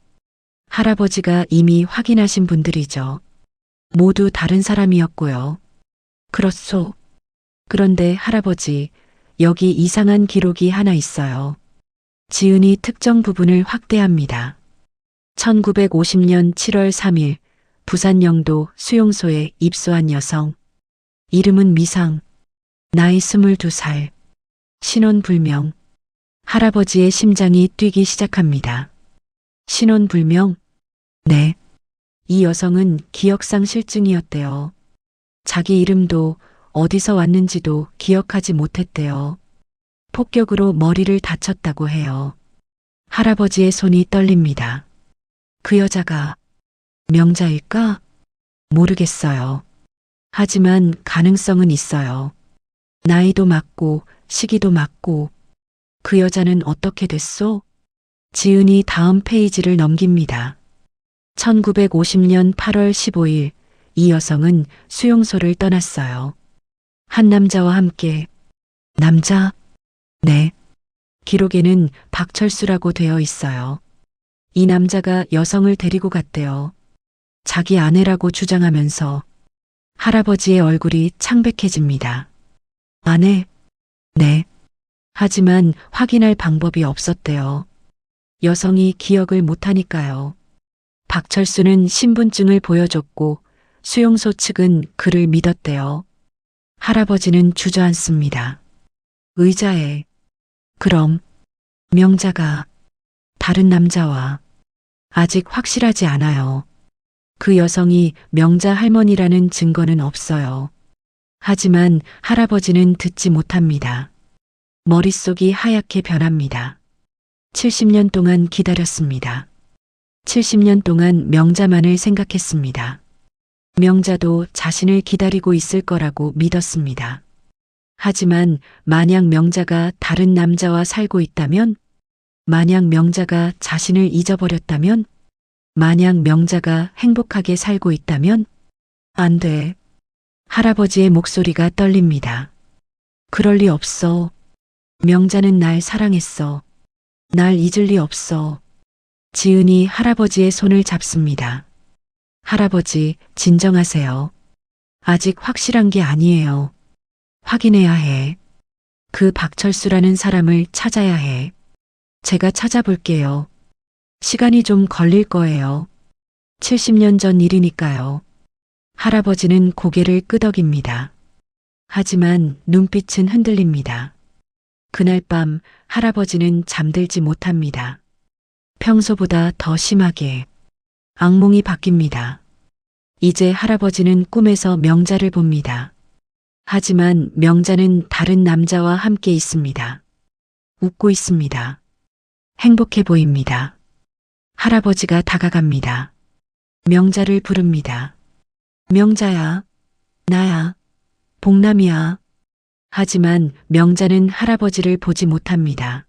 할아버지가 이미 확인하신 분들이죠. 모두 다른 사람이었고요. 그렇소. 그런데 할아버지, 여기 이상한 기록이 하나 있어요. 지은이 특정 부분을 확대합니다. 1950년 7월 3일 부산 영도 수용소에 입소한 여성. 이름은 미상. 나이 22살. 신원 불명. 할아버지의 심장이 뛰기 시작합니다. 신원 불명? 네. 이 여성은 기억상실증이었대요. 자기 이름도 어디서 왔는지도 기억하지 못했대요. 폭격으로 머리를 다쳤다고 해요. 할아버지의 손이 떨립니다. 그 여자가 명자일까? 모르겠어요. 하지만 가능성은 있어요. 나이도 맞고 시기도 맞고. 그 여자는 어떻게 됐소? 지은이 다음 페이지를 넘깁니다. 1950년 8월 15일 이 여성은 수용소를 떠났어요. 한 남자와 함께. 남자? 네. 기록에는 박철수라고 되어 있어요. 이 남자가 여성을 데리고 갔대요. 자기 아내라고 주장하면서. 할아버지의 얼굴이 창백해집니다. 아내? 네. 하지만 확인할 방법이 없었대요. 여성이 기억을 못하니까요. 박철수는 신분증을 보여줬고 수용소 측은 그를 믿었대요. 할아버지는 주저앉습니다. 의자에. 그럼 명자가 다른 남자와. 아직 확실하지 않아요. 그 여성이 명자 할머니라는 증거는 없어요. 하지만 할아버지는 듣지 못합니다. 머릿속이 하얗게 변합니다. 70년 동안 기다렸습니다. 70년 동안 명자만을 생각했습니다. 명자도 자신을 기다리고 있을 거라고 믿었습니다. 하지만 만약 명자가 다른 남자와 살고 있다면? 만약 명자가 자신을 잊어버렸다면? 만약 명자가 행복하게 살고 있다면? 안 돼. 할아버지의 목소리가 떨립니다. 그럴 리 없어. 명자는 날 사랑했어. 날 잊을 리 없어. 지은이 할아버지의 손을 잡습니다. 할아버지, 진정하세요. 아직 확실한 게 아니에요. 확인해야 해. 그 박철수라는 사람을 찾아야 해. 제가 찾아볼게요. 시간이 좀 걸릴 거예요. 70년 전 일이니까요. 할아버지는 고개를 끄덕입니다. 하지만 눈빛은 흔들립니다. 그날 밤 할아버지는 잠들지 못합니다. 평소보다 더 심하게. 악몽이 바뀝니다. 이제 할아버지는 꿈에서 명자를 봅니다. 하지만 명자는 다른 남자와 함께 있습니다. 웃고 있습니다. 행복해 보입니다. 할아버지가 다가갑니다. 명자를 부릅니다. 명자야, 나야, 복남이야. 하지만 명자는 할아버지를 보지 못합니다.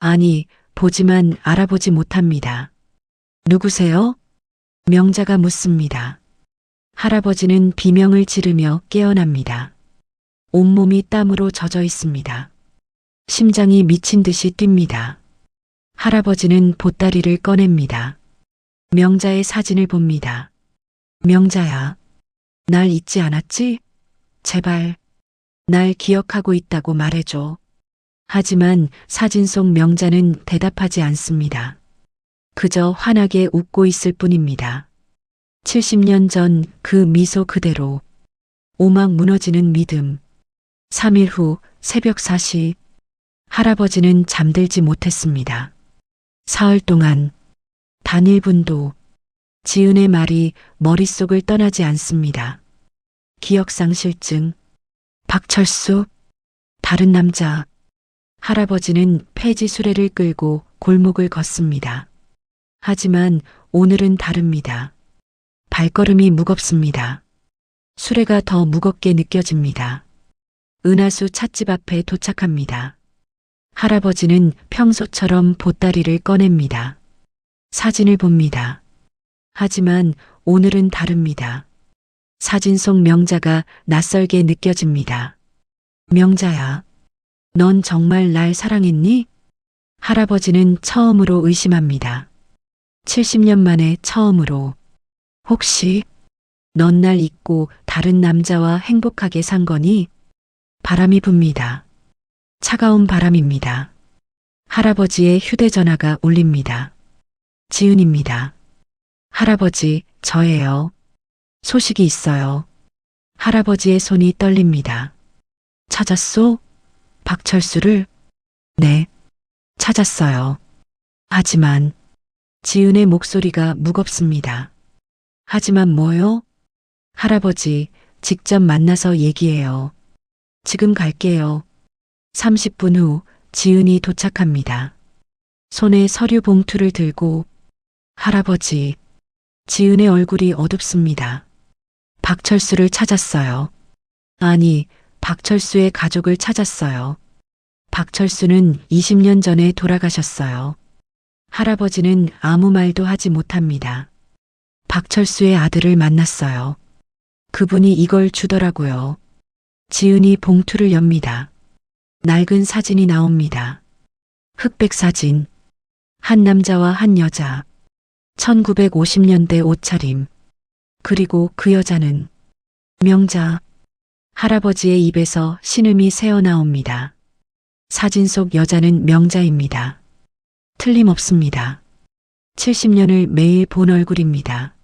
아니, 보지만 알아보지 못합니다. 누구세요? 명자가 묻습니다. 할아버지는 비명을 지르며 깨어납니다. 온몸이 땀으로 젖어 있습니다. 심장이 미친 듯이 뜁니다. 할아버지는 보따리를 꺼냅니다. 명자의 사진을 봅니다. 명자야, 날 잊지 않았지? 제발, 날 기억하고 있다고 말해줘. 하지만 사진 속 명자는 대답하지 않습니다. 그저 환하게 웃고 있을 뿐입니다. 70년 전 그 미소 그대로, 오막 무너지는 믿음. 3일 후 새벽 4시, 할아버지는 잠들지 못했습니다. 사흘 동안 단 1분도 지은의 말이 머릿속을 떠나지 않습니다. 기억상실증, 박철수, 다른 남자. 할아버지는 폐지 수레를 끌고 골목을 걷습니다. 하지만 오늘은 다릅니다. 발걸음이 무겁습니다. 수레가 더 무겁게 느껴집니다. 은하수 찻집 앞에 도착합니다. 할아버지는 평소처럼 보따리를 꺼냅니다. 사진을 봅니다. 하지만 오늘은 다릅니다. 사진 속 명자가 낯설게 느껴집니다. 명자야, 넌 정말 날 사랑했니? 할아버지는 처음으로 의심합니다. 70년 만에 처음으로. 혹시 넌 날 잊고 다른 남자와 행복하게 산 거니? 바람이 붑니다. 차가운 바람입니다. 할아버지의 휴대전화가 울립니다. 지은입니다. 할아버지, 저예요. 소식이 있어요. 할아버지의 손이 떨립니다. 찾았소? 박철수를? 네, 찾았어요. 하지만 지은의 목소리가 무겁습니다. 하지만 뭐요? 할아버지, 직접 만나서 얘기해요. 지금 갈게요. 30분 후 지은이 도착합니다. 손에 서류 봉투를 들고. 할아버지, 지은의 얼굴이 어둡습니다. 박철수를 찾았어요. 아니, 박철수의 가족을 찾았어요. 박철수는 20년 전에 돌아가셨어요. 할아버지는 아무 말도 하지 못합니다. 박철수의 아들을 만났어요. 그분이 이걸 주더라고요. 지은이 봉투를 엽니다. 낡은 사진이 나옵니다. 흑백 사진. 한 남자와 한 여자. 1950년대 옷차림. 그리고 그 여자는 명자. 할아버지의 입에서 신음이 새어나옵니다. 사진 속 여자는 명자입니다. 틀림없습니다. 70년을 매일 본 얼굴입니다.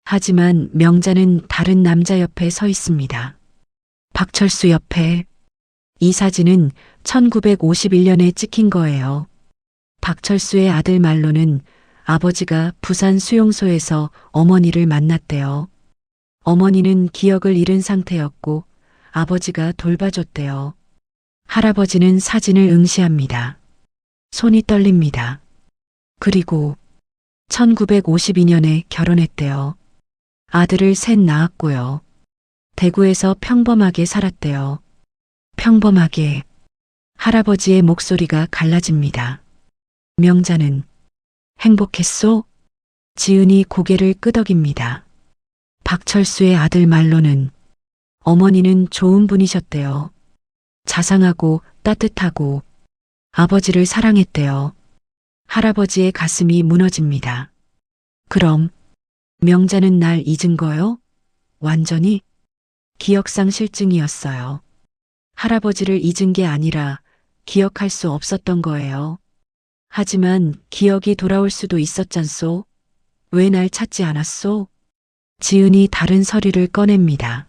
하지만 명자는 다른 남자 옆에 서 있습니다. 박철수 옆에. 이 사진은 1951년에 찍힌 거예요. 박철수의 아들 말로는 아버지가 부산 수용소에서 어머니를 만났대요. 어머니는 기억을 잃은 상태였고 아버지가 돌봐줬대요. 할아버지는 사진을 응시합니다. 손이 떨립니다. 그리고 1952년에 결혼했대요. 아들을 셋 낳았고요. 대구에서 평범하게 살았대요. 평범하게. 할아버지의 목소리가 갈라집니다. 명자는 행복했소? 지은이 고개를 끄덕입니다. 박철수의 아들 말로는 어머니는 좋은 분이셨대요. 자상하고 따뜻하고 아버지를 사랑했대요. 할아버지의 가슴이 무너집니다. 그럼 명자는 날 잊은 거요? 완전히? 기억상실증이었어요. 할아버지를 잊은 게 아니라 기억할 수 없었던 거예요. 하지만 기억이 돌아올 수도 있었잖소. 왜 날 찾지 않았소? 지은이 다른 서류를 꺼냅니다.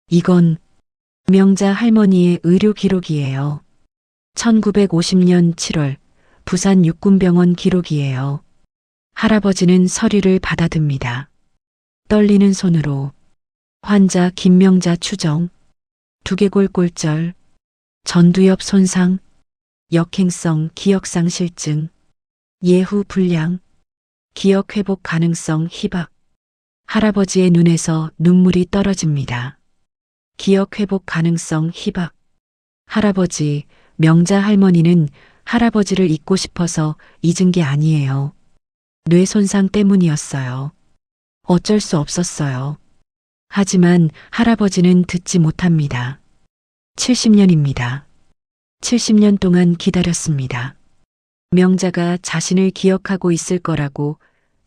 이건 명자 할머니의 의료 기록이에요. 1950년 7월 부산 육군병원 기록이에요. 할아버지는 서류를 받아듭니다. 떨리는 손으로. 환자 김명자 추정, 두개골 골절, 전두엽 손상, 역행성 기억상실증, 예후 불량, 기억 회복 가능성 희박. 할아버지의 눈에서 눈물이 떨어집니다. 기억 회복 가능성 희박. 할아버지, 명자 할머니는 할아버지를 잊고 싶어서 잊은 게 아니에요. 뇌 손상 때문이었어요. 어쩔 수 없었어요. 하지만 할아버지는 듣지 못합니다. 70년입니다. 70년 동안 기다렸습니다. 명자가 자신을 기억하고 있을 거라고,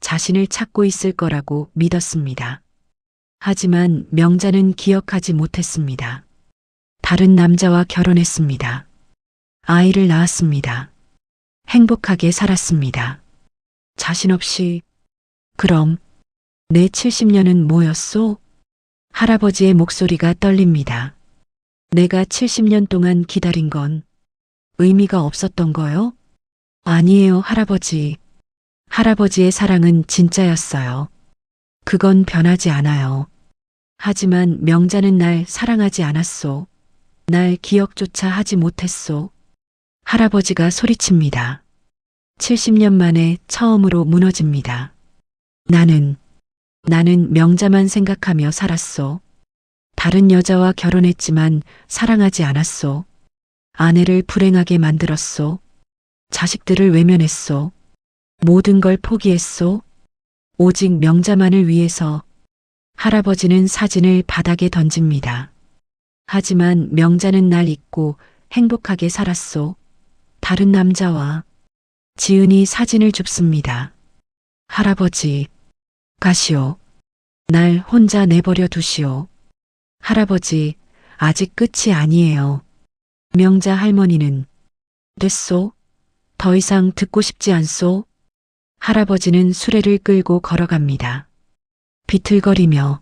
자신을 찾고 있을 거라고 믿었습니다. 하지만 명자는 기억하지 못했습니다. 다른 남자와 결혼했습니다. 아이를 낳았습니다. 행복하게 살았습니다. 자신 없이 그럼 내 70년은 뭐였소? 할아버지의 목소리가 떨립니다. 내가 70년 동안 기다린 건 의미가 없었던 거요? 아니에요, 할아버지. 할아버지의 사랑은 진짜였어요. 그건 변하지 않아요. 하지만 명자는 날 사랑하지 않았소. 날 기억조차 하지 못했소. 할아버지가 소리칩니다. 70년 만에 처음으로 무너집니다. 나는 명자만 생각하며 살았소. 다른 여자와 결혼했지만 사랑하지 않았소. 아내를 불행하게 만들었소. 자식들을 외면했소. 모든 걸 포기했소. 오직 명자만을 위해서. 할아버지는 사진을 바닥에 던집니다. 하지만 명자는 날 잊고 행복하게 살았소. 다른 남자와. 지은이 사진을 줍습니다. 할아버지, 가시오. 날 혼자 내버려 두시오. 할아버지, 아직 끝이 아니에요. 명자 할머니는 됐소? 더 이상 듣고 싶지 않소? 할아버지는 수레를 끌고 걸어갑니다. 비틀거리며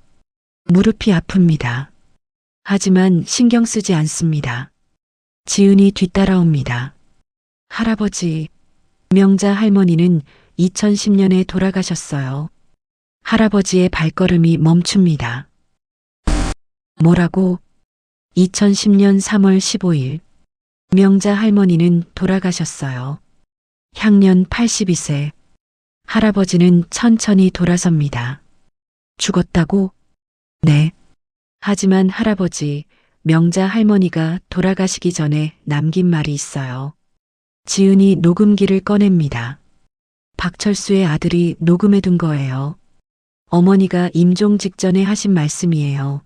무릎이 아픕니다. 하지만 신경 쓰지 않습니다. 지은이 뒤따라옵니다. 할아버지, 명자 할머니는 2010년에 돌아가셨어요. 할아버지의 발걸음이 멈춥니다. 뭐라고? 2010년 3월 15일. 명자 할머니는 돌아가셨어요. 향년 82세. 할아버지는 천천히 돌아섭니다. 죽었다고? 네. 하지만 할아버지, 명자 할머니가 돌아가시기 전에 남긴 말이 있어요. 지은이 녹음기를 꺼냅니다. 박철수의 아들이 녹음해둔 거예요. 어머니가 임종 직전에 하신 말씀이에요.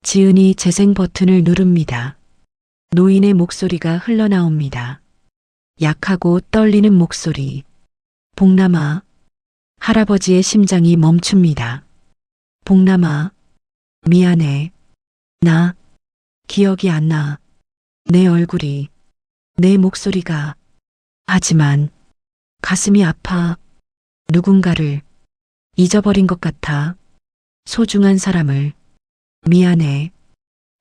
지은이 재생 버튼을 누릅니다. 노인의 목소리가 흘러나옵니다. 약하고 떨리는 목소리. 복남아. 할아버지의 심장이 멈춥니다. 복남아. 미안해. 나 기억이 안 나. 내 얼굴이, 내 목소리가. 하지만 가슴이 아파. 누군가를 잊어버린 것 같아. 소중한 사람을. 미안해.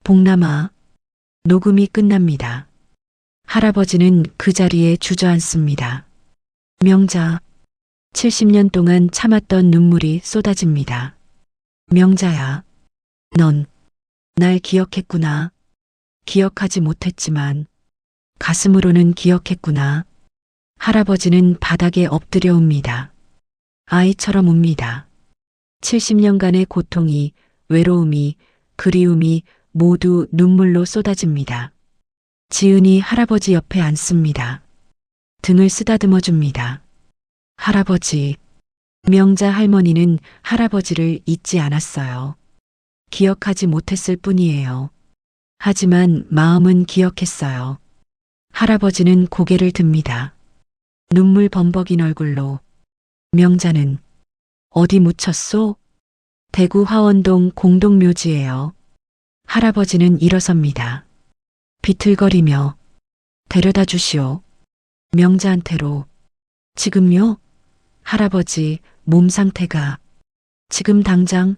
복남아. 녹음이 끝납니다. 할아버지는 그 자리에 주저앉습니다. 명자. 70년 동안 참았던 눈물이 쏟아집니다. 명자야. 넌 날 기억했구나. 기억하지 못했지만 가슴으로는 기억했구나. 할아버지는 바닥에 엎드려 웁니다. 아이처럼 웁니다. 70년간의 고통이, 외로움이, 그리움이 모두 눈물로 쏟아집니다. 지은이 할아버지 옆에 앉습니다. 등을 쓰다듬어 줍니다. 할아버지. 명자 할머니는 할아버지를 잊지 않았어요. 기억하지 못했을 뿐이에요. 하지만 마음은 기억했어요. 할아버지는 고개를 듭니다. 눈물 범벅인 얼굴로. 명자는 어디 묻혔소? 대구 화원동 공동묘지예요. 할아버지는 일어섭니다. 비틀거리며 데려다 주시오. 명자한테로. 지금요? 할아버지 몸 상태가. 지금 당장.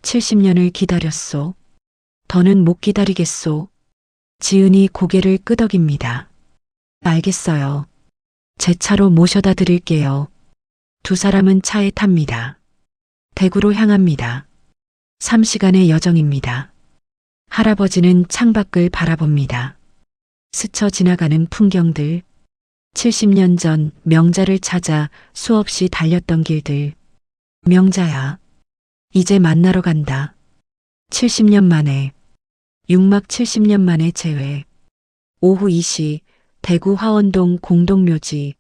70년을 기다렸소. 더는 못 기다리겠소. 지은이 고개를 끄덕입니다. 알겠어요. 제 차로 모셔다 드릴게요. 두 사람은 차에 탑니다. 대구로 향합니다. 3시간의 여정입니다. 할아버지는 창밖을 바라봅니다. 스쳐 지나가는 풍경들. 70년 전 명자를 찾아 수없이 달렸던 길들. 명자야. 이제 만나러 간다. 70년 만에. 육막 70년 만에 재회. 오후 2시 대구 화원동 공동묘지.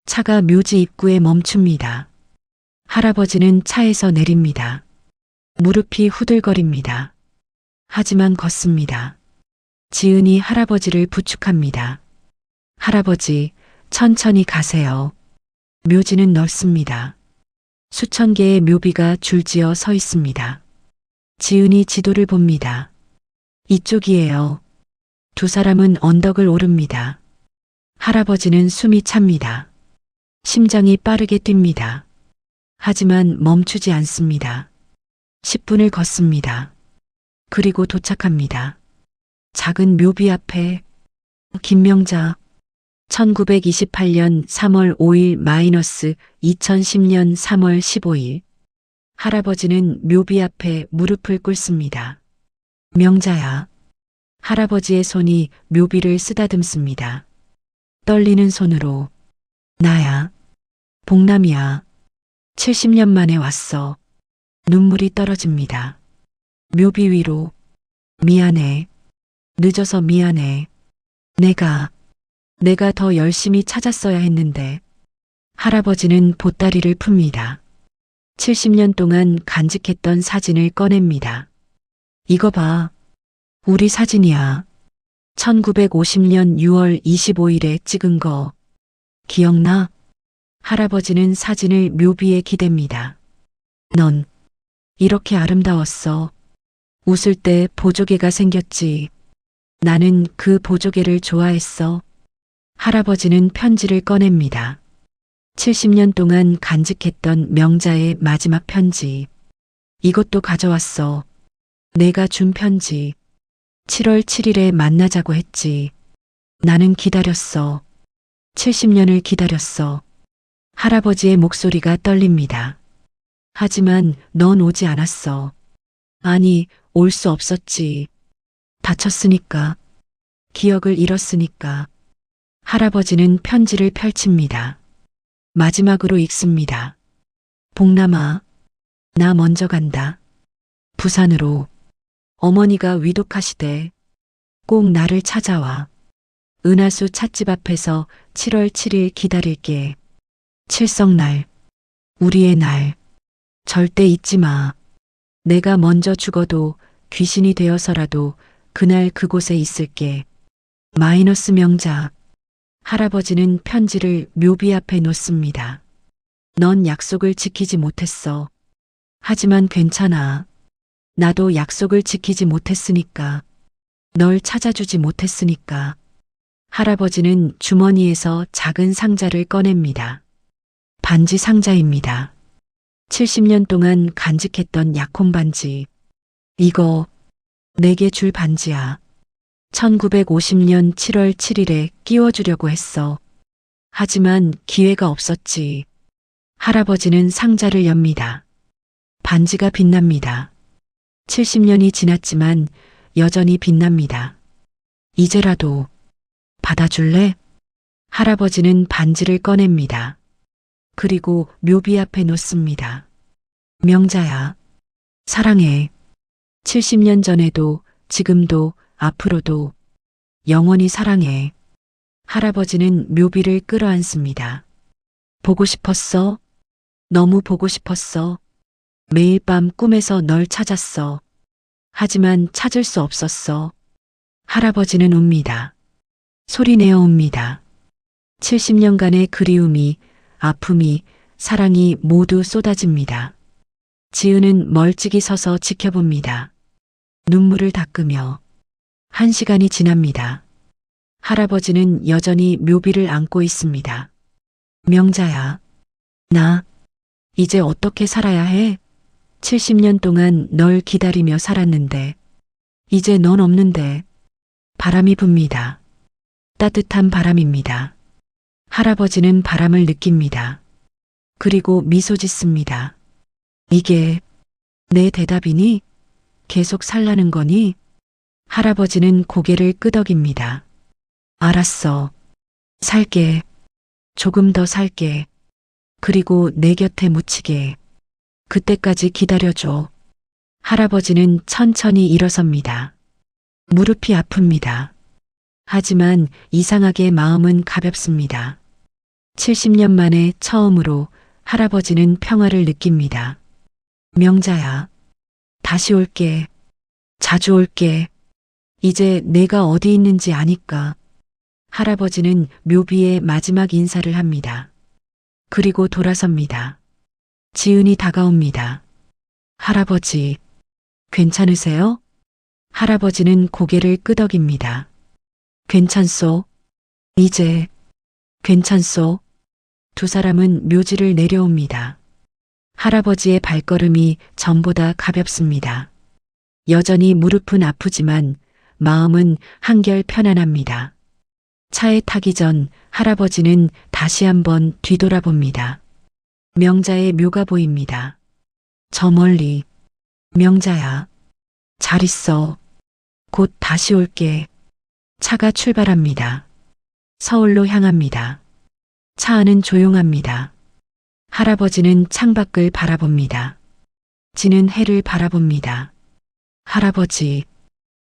차가 묘지 입구에 멈춥니다. 할아버지는 차에서 내립니다. 무릎이 후들거립니다. 하지만 걷습니다. 지은이 할아버지를 부축합니다. 할아버지, 천천히 가세요. 묘지는 넓습니다. 수천 개의 묘비가 줄지어 서 있습니다. 지은이 지도를 봅니다. 이쪽이에요. 두 사람은 언덕을 오릅니다. 할아버지는 숨이 찹니다. 심장이 빠르게 뜁니다. 하지만 멈추지 않습니다. 10분을 걷습니다. 그리고 도착합니다. 작은 묘비 앞에 김명자 1928년 3월 5일 마이너스 2010년 3월 15일 할아버지는 묘비 앞에 무릎을 꿇습니다. 명자야. 할아버지의 손이 묘비를 쓰다듬습니다. 떨리는 손으로 나야. 복남이야. 70년 만에 왔어. 눈물이 떨어집니다. 묘비 위로 미안해. 늦어서 미안해. 내가 더 열심히 찾았어야 했는데. 할아버지는 보따리를 풉니다. 70년 동안 간직했던 사진을 꺼냅니다. 이거 봐. 우리 사진이야. 1950년 6월 25일에 찍은 거. 기억나? 할아버지는 사진을 묘비에 기댑니다. 넌 이렇게 아름다웠어. 웃을 때 보조개가 생겼지. 나는 그 보조개를 좋아했어. 할아버지는 편지를 꺼냅니다. 70년 동안 간직했던 명자의 마지막 편지. 이것도 가져왔어. 내가 준 편지. 7월 7일에 만나자고 했지. 나는 기다렸어. 70년을 기다렸어. 할아버지의 목소리가 떨립니다. 하지만 넌 오지 않았어. 아니, 올 수 없었지. 다쳤으니까. 기억을 잃었으니까. 할아버지는 편지를 펼칩니다. 마지막으로 읽습니다. 복남아, 나 먼저 간다. 부산으로. 어머니가 위독하시대. 꼭 나를 찾아와. 은하수 찻집 앞에서 7월 7일 기다릴게. 칠성날. 우리의 날. 절대 잊지 마. 내가 먼저 죽어도 귀신이 되어서라도 그날 그곳에 있을게. 마이너스 명자. 할아버지는 편지를 묘비 앞에 놓습니다. 넌 약속을 지키지 못했어. 하지만 괜찮아. 나도 약속을 지키지 못했으니까. 널 찾아주지 못했으니까. 할아버지는 주머니에서 작은 상자를 꺼냅니다. 반지 상자입니다. 70년 동안 간직했던 약혼 반지. 이거 내게 줄 반지야. 1950년 7월 7일에 끼워주려고 했어. 하지만 기회가 없었지. 할아버지는 상자를 엽니다. 반지가 빛납니다. 70년이 지났지만 여전히 빛납니다. 이제라도 받아줄래? 할아버지는 반지를 꺼냅니다. 그리고 묘비 앞에 놓습니다. 명자야, 사랑해. 70년 전에도 지금도 앞으로도 영원히 사랑해. 할아버지는 묘비를 끌어안습니다. 보고 싶었어? 너무 보고 싶었어. 매일 밤 꿈에서 널 찾았어. 하지만 찾을 수 없었어. 할아버지는 웁니다. 소리내어 웁니다. 70년간의 그리움이, 아픔이, 사랑이 모두 쏟아집니다. 지은은 멀찍이 서서 지켜봅니다. 눈물을 닦으며. 1시간이 지납니다. 할아버지는 여전히 묘비를 안고 있습니다. 명자야, 나 이제 어떻게 살아야 해? 70년 동안 널 기다리며 살았는데 이제 넌 없는데. 바람이 붑니다. 따뜻한 바람입니다. 할아버지는 바람을 느낍니다. 그리고 미소 짓습니다. 이게 내 대답이니? 계속 살라는 거니? 할아버지는 고개를 끄덕입니다. 알았어. 살게. 조금 더 살게. 그리고 내 곁에 묻히게. 그때까지 기다려줘. 할아버지는 천천히 일어섭니다. 무릎이 아픕니다. 하지만 이상하게 마음은 가볍습니다. 70년 만에 처음으로 할아버지는 평화를 느낍니다. 명자야, 다시 올게. 자주 올게. 이제 내가 어디 있는지 아니까. 할아버지는 묘비에 마지막 인사를 합니다. 그리고 돌아섭니다. 지은이 다가옵니다. 할아버지, 괜찮으세요? 할아버지는 고개를 끄덕입니다. 괜찮소. 이제 괜찮소? 두 사람은 묘지를 내려옵니다. 할아버지의 발걸음이 전보다 가볍습니다. 여전히 무릎은 아프지만 마음은 한결 편안합니다. 차에 타기 전 할아버지는 다시 한번 뒤돌아봅니다. 명자의 묘가 보입니다. 저 멀리. 명자야. 잘 있어. 곧 다시 올게. 차가 출발합니다. 서울로 향합니다. 차 안은 조용합니다. 할아버지는 창밖을 바라봅니다. 지는 해를 바라봅니다. 할아버지,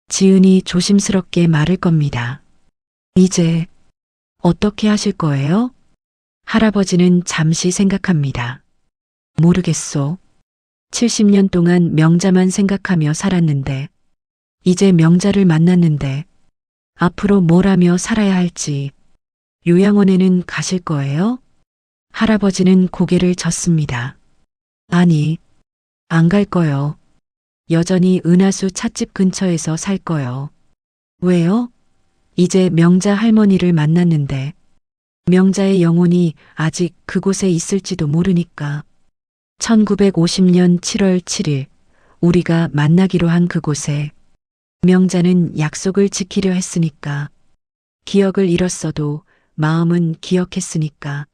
지은이 조심스럽게 말을 겁니다. 이제 어떻게 하실 거예요? 할아버지는 잠시 생각합니다. 모르겠소. 70년 동안 명자만 생각하며 살았는데, 이제 명자를 만났는데, 앞으로 뭘 하며 살아야 할지, 요양원에는 가실 거예요? 할아버지는 고개를 젓습니다. 아니, 안 갈 거요. 여전히 은하수 찻집 근처에서 살 거요. 왜요? 이제 명자 할머니를 만났는데, 명자의 영혼이 아직 그곳에 있을지도 모르니까. 1950년 7월 7일, 우리가 만나기로 한 그곳에 명자는 약속을 지키려 했으니까. 기억을 잃었어도 마음은 기억했으니까.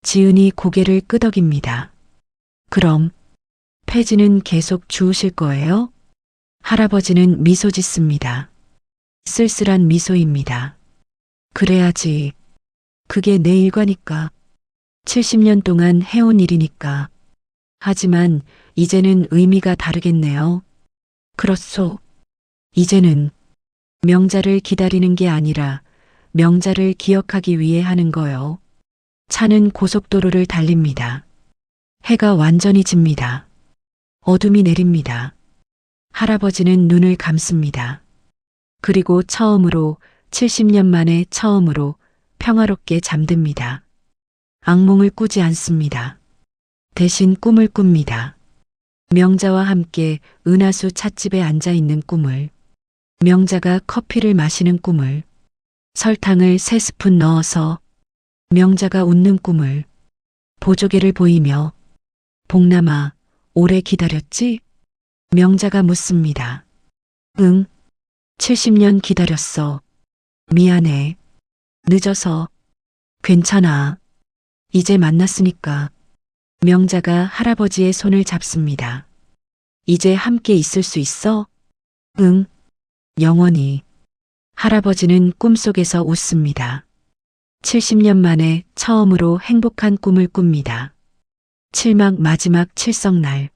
지은이 고개를 끄덕입니다. 그럼 폐지는 계속 주우실 거예요? 할아버지는 미소 짓습니다. 쓸쓸한 미소입니다. 그래야지. 그게 내 일과니까. 70년 동안 해온 일이니까. 하지만 이제는 의미가 다르겠네요. 그렇소. 이제는 명자를 기다리는 게 아니라 명자를 기억하기 위해 하는 거요. 차는 고속도로를 달립니다. 해가 완전히 집니다. 어둠이 내립니다. 할아버지는 눈을 감습니다. 그리고 처음으로 70년 만에 처음으로 평화롭게 잠듭니다. 악몽을 꾸지 않습니다. 대신 꿈을 꿉니다. 명자와 함께 은하수 찻집에 앉아 있는 꿈을, 명자가 커피를 마시는 꿈을, 설탕을 3스푼 넣어서 명자가 웃는 꿈을, 보조개를 보이며 복남아, 오래 기다렸지? 명자가 묻습니다. 응, 70년 기다렸어. 미안해. 늦어서. 괜찮아. 이제 만났으니까. 명자가 할아버지의 손을 잡습니다. 이제 함께 있을 수 있어? 응, 영원히. 할아버지는 꿈속에서 웃습니다. 70년 만에 처음으로 행복한 꿈을 꿉니다. 7막 마지막 칠성날.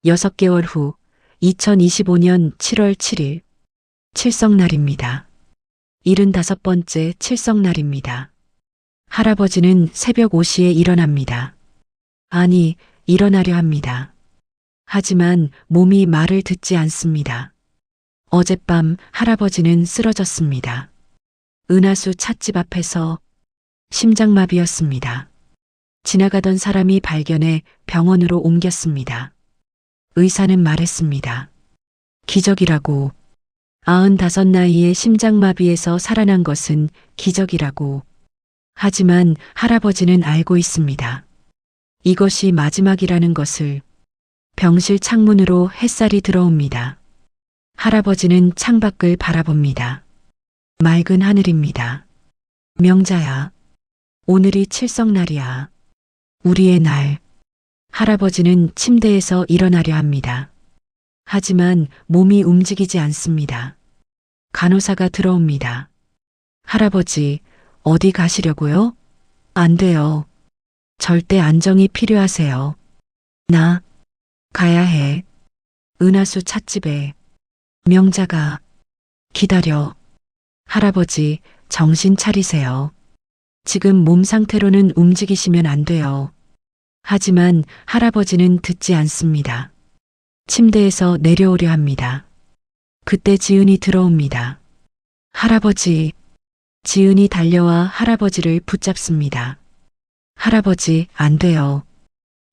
6개월 후 2025년 7월 7일. 칠성날입니다. 75번째 칠성날입니다. 할아버지는 새벽 5시에 일어납니다. 아니, 일어나려 합니다. 하지만 몸이 말을 듣지 않습니다. 어젯밤 할아버지는 쓰러졌습니다. 은하수 찻집 앞에서 심장마비였습니다. 지나가던 사람이 발견해 병원으로 옮겼습니다. 의사는 말했습니다. 기적이라고. 95 나이에 심장마비에서 살아난 것은 기적이라고. 하지만 할아버지는 알고 있습니다. 이것이 마지막이라는 것을. 병실 창문으로 햇살이 들어옵니다. 할아버지는 창밖을 바라봅니다. 맑은 하늘입니다. 명자야, 오늘이 칠성날이야. 우리의 날. 할아버지는 침대에서 일어나려 합니다. 하지만 몸이 움직이지 않습니다. 간호사가 들어옵니다. 할아버지, 어디 가시려고요? 안 돼요. 절대 안정이 필요하세요. 나 가야 해. 은하수 찻집에. 명자가 기다려. 할아버지, 정신 차리세요. 지금 몸 상태로는 움직이시면 안 돼요. 하지만 할아버지는 듣지 않습니다. 침대에서 내려오려 합니다. 그때 지은이 들어옵니다. 할아버지. 지은이 달려와 할아버지를 붙잡습니다. 할아버지, 안 돼요.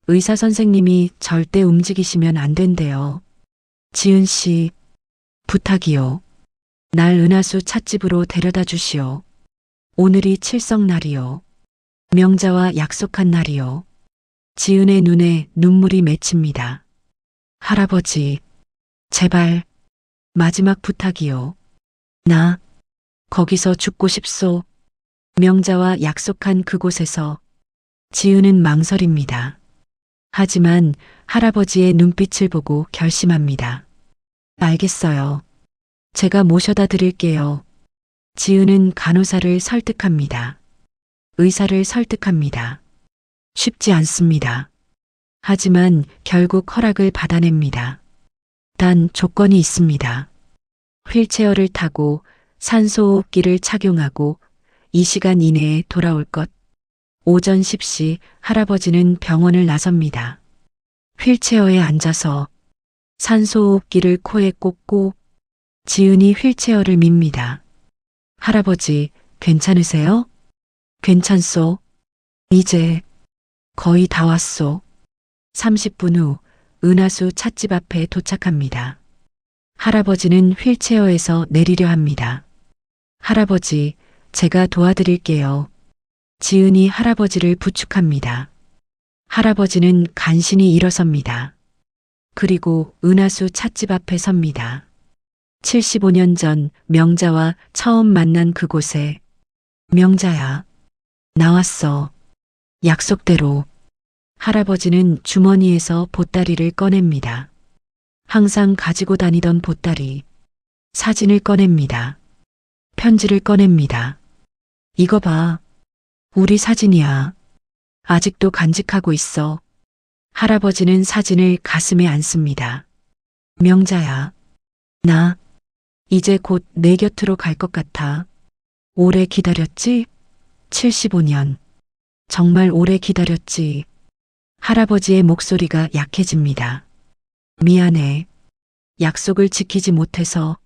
의사 선생님이 절대 움직이시면 안 된대요. 지은 씨, 부탁이요. 날 은하수 찻집으로 데려다 주시오. 오늘이 칠성날이요. 명자와 약속한 날이요. 지은의 눈에 눈물이 맺힙니다. 할아버지, 제발, 마지막 부탁이요. 나, 거기서 죽고 싶소. 명자와 약속한 그곳에서 지은은 망설입니다. 하지만 할아버지의 눈빛을 보고 결심합니다. 알겠어요. 제가 모셔다 드릴게요. 지은은 간호사를 설득합니다. 의사를 설득합니다. 쉽지 않습니다. 하지만 결국 허락을 받아냅니다. 단 조건이 있습니다. 휠체어를 타고 산소호흡기를 착용하고 2시간 이내에 돌아올 것. 오전 10시 할아버지는 병원을 나섭니다. 휠체어에 앉아서 산소호흡기를 코에 꽂고 지은이 휠체어를 밉니다. 할아버지, 괜찮으세요? 괜찮소. 이제 거의 다 왔소. 30분 후 은하수 찻집 앞에 도착합니다. 할아버지는 휠체어에서 내리려 합니다. 할아버지, 제가 도와드릴게요. 지은이 할아버지를 부축합니다. 할아버지는 간신히 일어섭니다. 그리고 은하수 찻집 앞에 섭니다. 75년 전 명자와 처음 만난 그곳에 명자야, 나왔어. 약속대로. 할아버지는 주머니에서 보따리를 꺼냅니다. 항상 가지고 다니던 보따리. 사진을 꺼냅니다. 편지를 꺼냅니다. 이거 봐. 우리 사진이야. 아직도 간직하고 있어. 할아버지는 사진을 가슴에 안습니다. 명자야, 나 이제 곧 내 곁으로 갈 것 같아. 오래 기다렸지? 75년. 정말 오래 기다렸지. 할아버지의 목소리가 약해집니다. 미안해. 약속을 지키지 못해서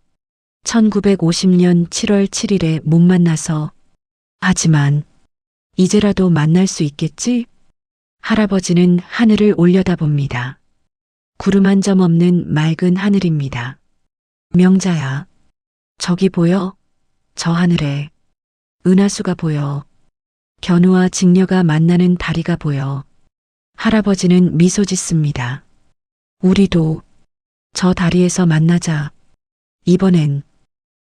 1950년 7월 7일에 못 만나서. 하지만 이제라도 만날 수 있겠지? 할아버지는 하늘을 올려다봅니다. 구름 한 점 없는 맑은 하늘입니다. 명자야, 저기 보여? 저 하늘에 은하수가 보여. 견우와 직녀가 만나는 다리가 보여. 할아버지는 미소 짓습니다. 우리도 저 다리에서 만나자. 이번엔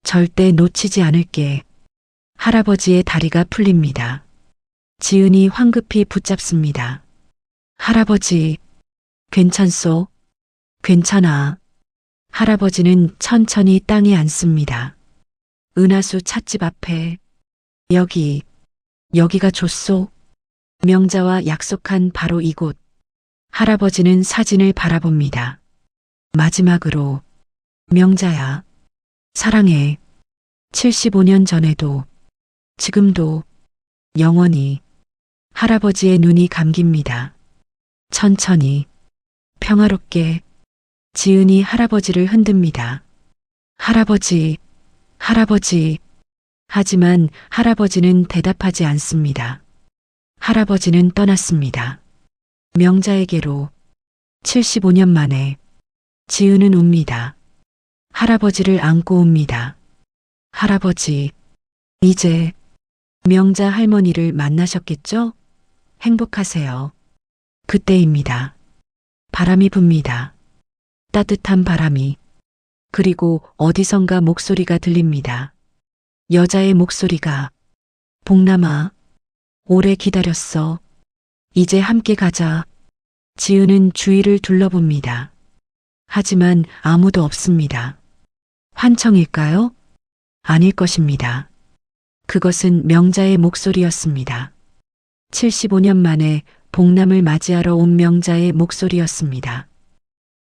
절대 놓치지 않을게. 할아버지의 다리가 풀립니다. 지은이 황급히 붙잡습니다. 할아버지, 괜찮소? 괜찮아. 할아버지는 천천히 땅에 앉습니다. 은하수 찻집 앞에. 여기가 좋소. 명자와 약속한 바로 이곳. 할아버지는 사진을 바라봅니다. 마지막으로, 명자야, 사랑해. 75년 전에도, 지금도, 영원히. 할아버지의 눈이 감깁니다. 천천히, 평화롭게. 지은이 할아버지를 흔듭니다. 할아버지, 할아버지. 하지만 할아버지는 대답하지 않습니다. 할아버지는 떠났습니다. 명자에게로. 75년 만에 지은은 웁니다. 할아버지를 안고 웁니다. 할아버지, 이제 명자 할머니를 만나셨겠죠? 행복하세요. 그때입니다. 바람이 붑니다. 따뜻한 바람이. 그리고 어디선가 목소리가 들립니다. 여자의 목소리가. 복남아, 오래 기다렸어. 이제 함께 가자. 지은은 주위를 둘러봅니다. 하지만 아무도 없습니다. 환청일까요? 아닐 것입니다. 그것은 명자의 목소리였습니다. 75년 만에 복남을 맞이하러 온 명자의 목소리였습니다.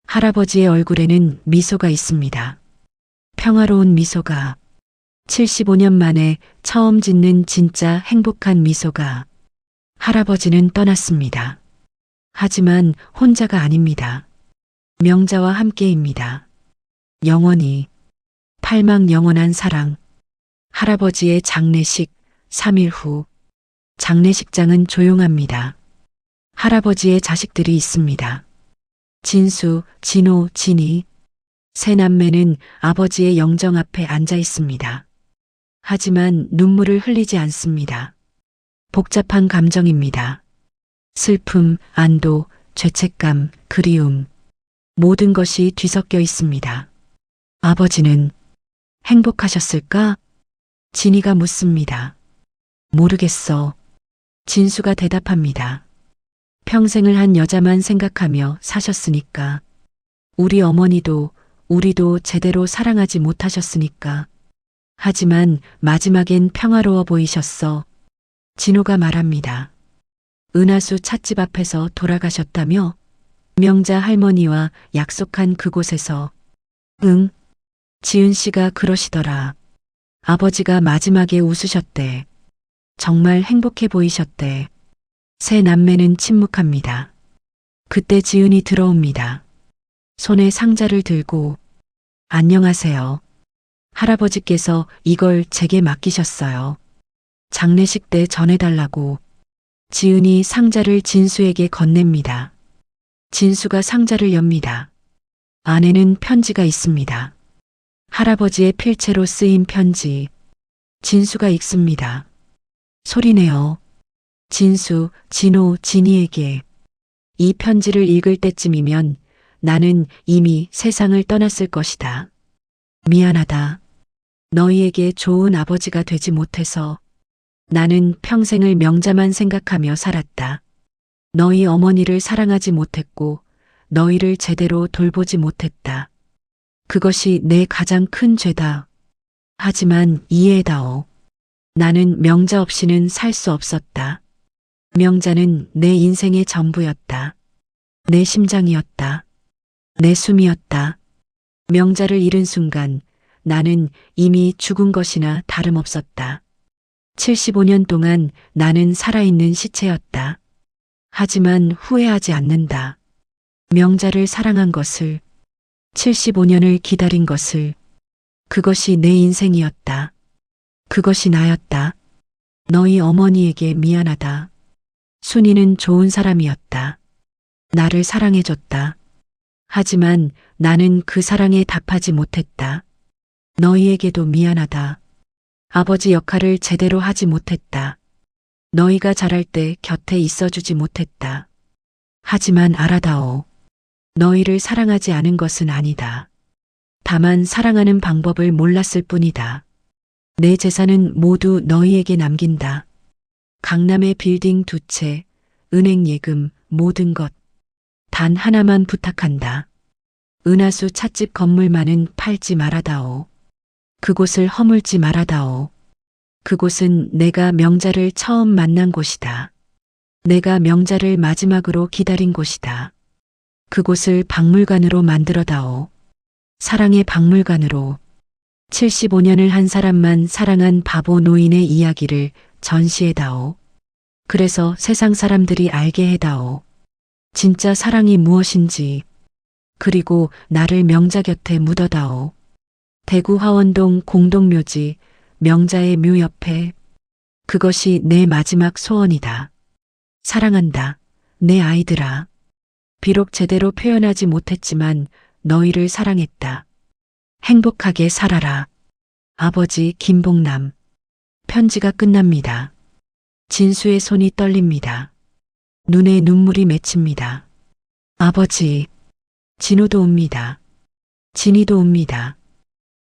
할아버지의 얼굴에는 미소가 있습니다. 평화로운 미소가. 75년 만에 처음 짓는 진짜 행복한 미소가. 할아버지는 떠났습니다. 하지만 혼자가 아닙니다. 명자와 함께입니다. 영원히. 팔망영원한 사랑. 할아버지의 장례식 3일 후. 장례식장은 조용합니다. 할아버지의 자식들이 있습니다. 진수, 진호, 진이. 세 남매는 아버지의 영정 앞에 앉아 있습니다. 하지만 눈물을 흘리지 않습니다. 복잡한 감정입니다. 슬픔, 안도, 죄책감, 그리움. 모든 것이 뒤섞여 있습니다. 아버지는 행복하셨을까? 진이가 묻습니다. 모르겠어. 진수가 대답합니다. 평생을 한 여자만 생각하며 사셨으니까. 우리 어머니도 우리도 제대로 사랑하지 못하셨으니까. 하지만 마지막엔 평화로워 보이셨어. 진호가 말합니다. 은하수 찻집 앞에서 돌아가셨다며? 명자 할머니와 약속한 그곳에서. 응. 지은 씨가 그러시더라. 아버지가 마지막에 웃으셨대. 정말 행복해 보이셨대. 세 남매는 침묵합니다. 그때 지은이 들어옵니다. 손에 상자를 들고. 안녕하세요. 할아버지께서 이걸 제게 맡기셨어요. 장례식 때 전해달라고. 지은이 상자를 진수에게 건넵니다. 진수가 상자를 엽니다. 안에는 편지가 있습니다. 할아버지의 필체로 쓰인 편지. 진수가 읽습니다. 소리내어. 진수, 진호, 진이에게. 이 편지를 읽을 때쯤이면 나는 이미 세상을 떠났을 것이다. 미안하다. 너희에게 좋은 아버지가 되지 못해서. 나는 평생을 명자만 생각하며 살았다. 너희 어머니를 사랑하지 못했고 너희를 제대로 돌보지 못했다. 그것이 내 가장 큰 죄다. 하지만 이해해다오. 나는 명자 없이는 살 수 없었다. 명자는 내 인생의 전부였다. 내 심장이었다. 내 숨이었다. 명자를 잃은 순간 나는 이미 죽은 것이나 다름없었다. 75년 동안 나는 살아있는 시체였다. 하지만 후회하지 않는다. 명자를 사랑한 것을, 75년을 기다린 것을, 그것이 내 인생이었다. 그것이 나였다. 너희 어머니에게 미안하다. 순이는 좋은 사람이었다. 나를 사랑해줬다. 하지만 나는 그 사랑에 답하지 못했다. 너희에게도 미안하다. 아버지 역할을 제대로 하지 못했다. 너희가 자랄 때 곁에 있어주지 못했다. 하지만 알아다오. 너희를 사랑하지 않은 것은 아니다. 다만 사랑하는 방법을 몰랐을 뿐이다. 내 재산은 모두 너희에게 남긴다. 강남의 빌딩 2채, 은행 예금, 모든 것. 단 하나만 부탁한다. 은하수 찻집 건물만은 팔지 말아다오. 그곳을 허물지 말아다오. 그곳은 내가 명자를 처음 만난 곳이다. 내가 명자를 마지막으로 기다린 곳이다. 그곳을 박물관으로 만들어다오. 사랑의 박물관으로. 75년을 한 사람만 사랑한 바보 노인의 이야기를 전시해다오. 그래서 세상 사람들이 알게 해다오. 진짜 사랑이 무엇인지. 그리고 나를 명자 곁에 묻어다오. 대구 화원동 공동묘지, 명자의 묘 옆에. 그것이 내 마지막 소원이다. 사랑한다. 내 아이들아. 비록 제대로 표현하지 못했지만 너희를 사랑했다. 행복하게 살아라. 아버지 김봉남. 편지가 끝납니다. 진수의 손이 떨립니다. 눈에 눈물이 맺힙니다. 아버지. 진호도 웁니다. 진이도 웁니다.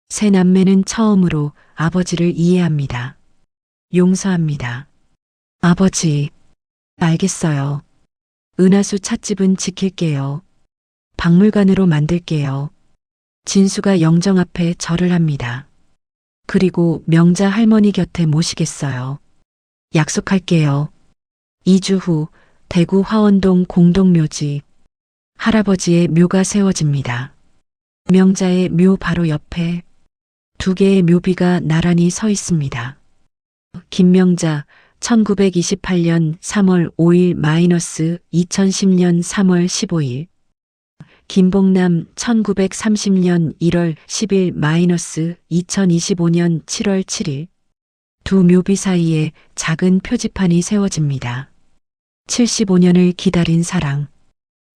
세 남매는 처음으로 아버지를 이해합니다. 용서합니다. 아버지. 알겠어요. 은하수 찻집은 지킬게요. 박물관으로 만들게요. 진수가 영정 앞에 절을 합니다. 그리고 명자 할머니 곁에 모시겠어요. 약속할게요. 2주 후 대구 화원동 공동묘지. 할아버지의 묘가 세워집니다. 명자의 묘 바로 옆에 2개의 묘비가 나란히 서 있습니다. 김명자 1928년 3월 5일 - 2010년 3월 15일. 김봉남 1930년 1월 10일 - 2025년 7월 7일. 두 묘비 사이에 작은 표지판이 세워집니다. 75년을 기다린 사랑.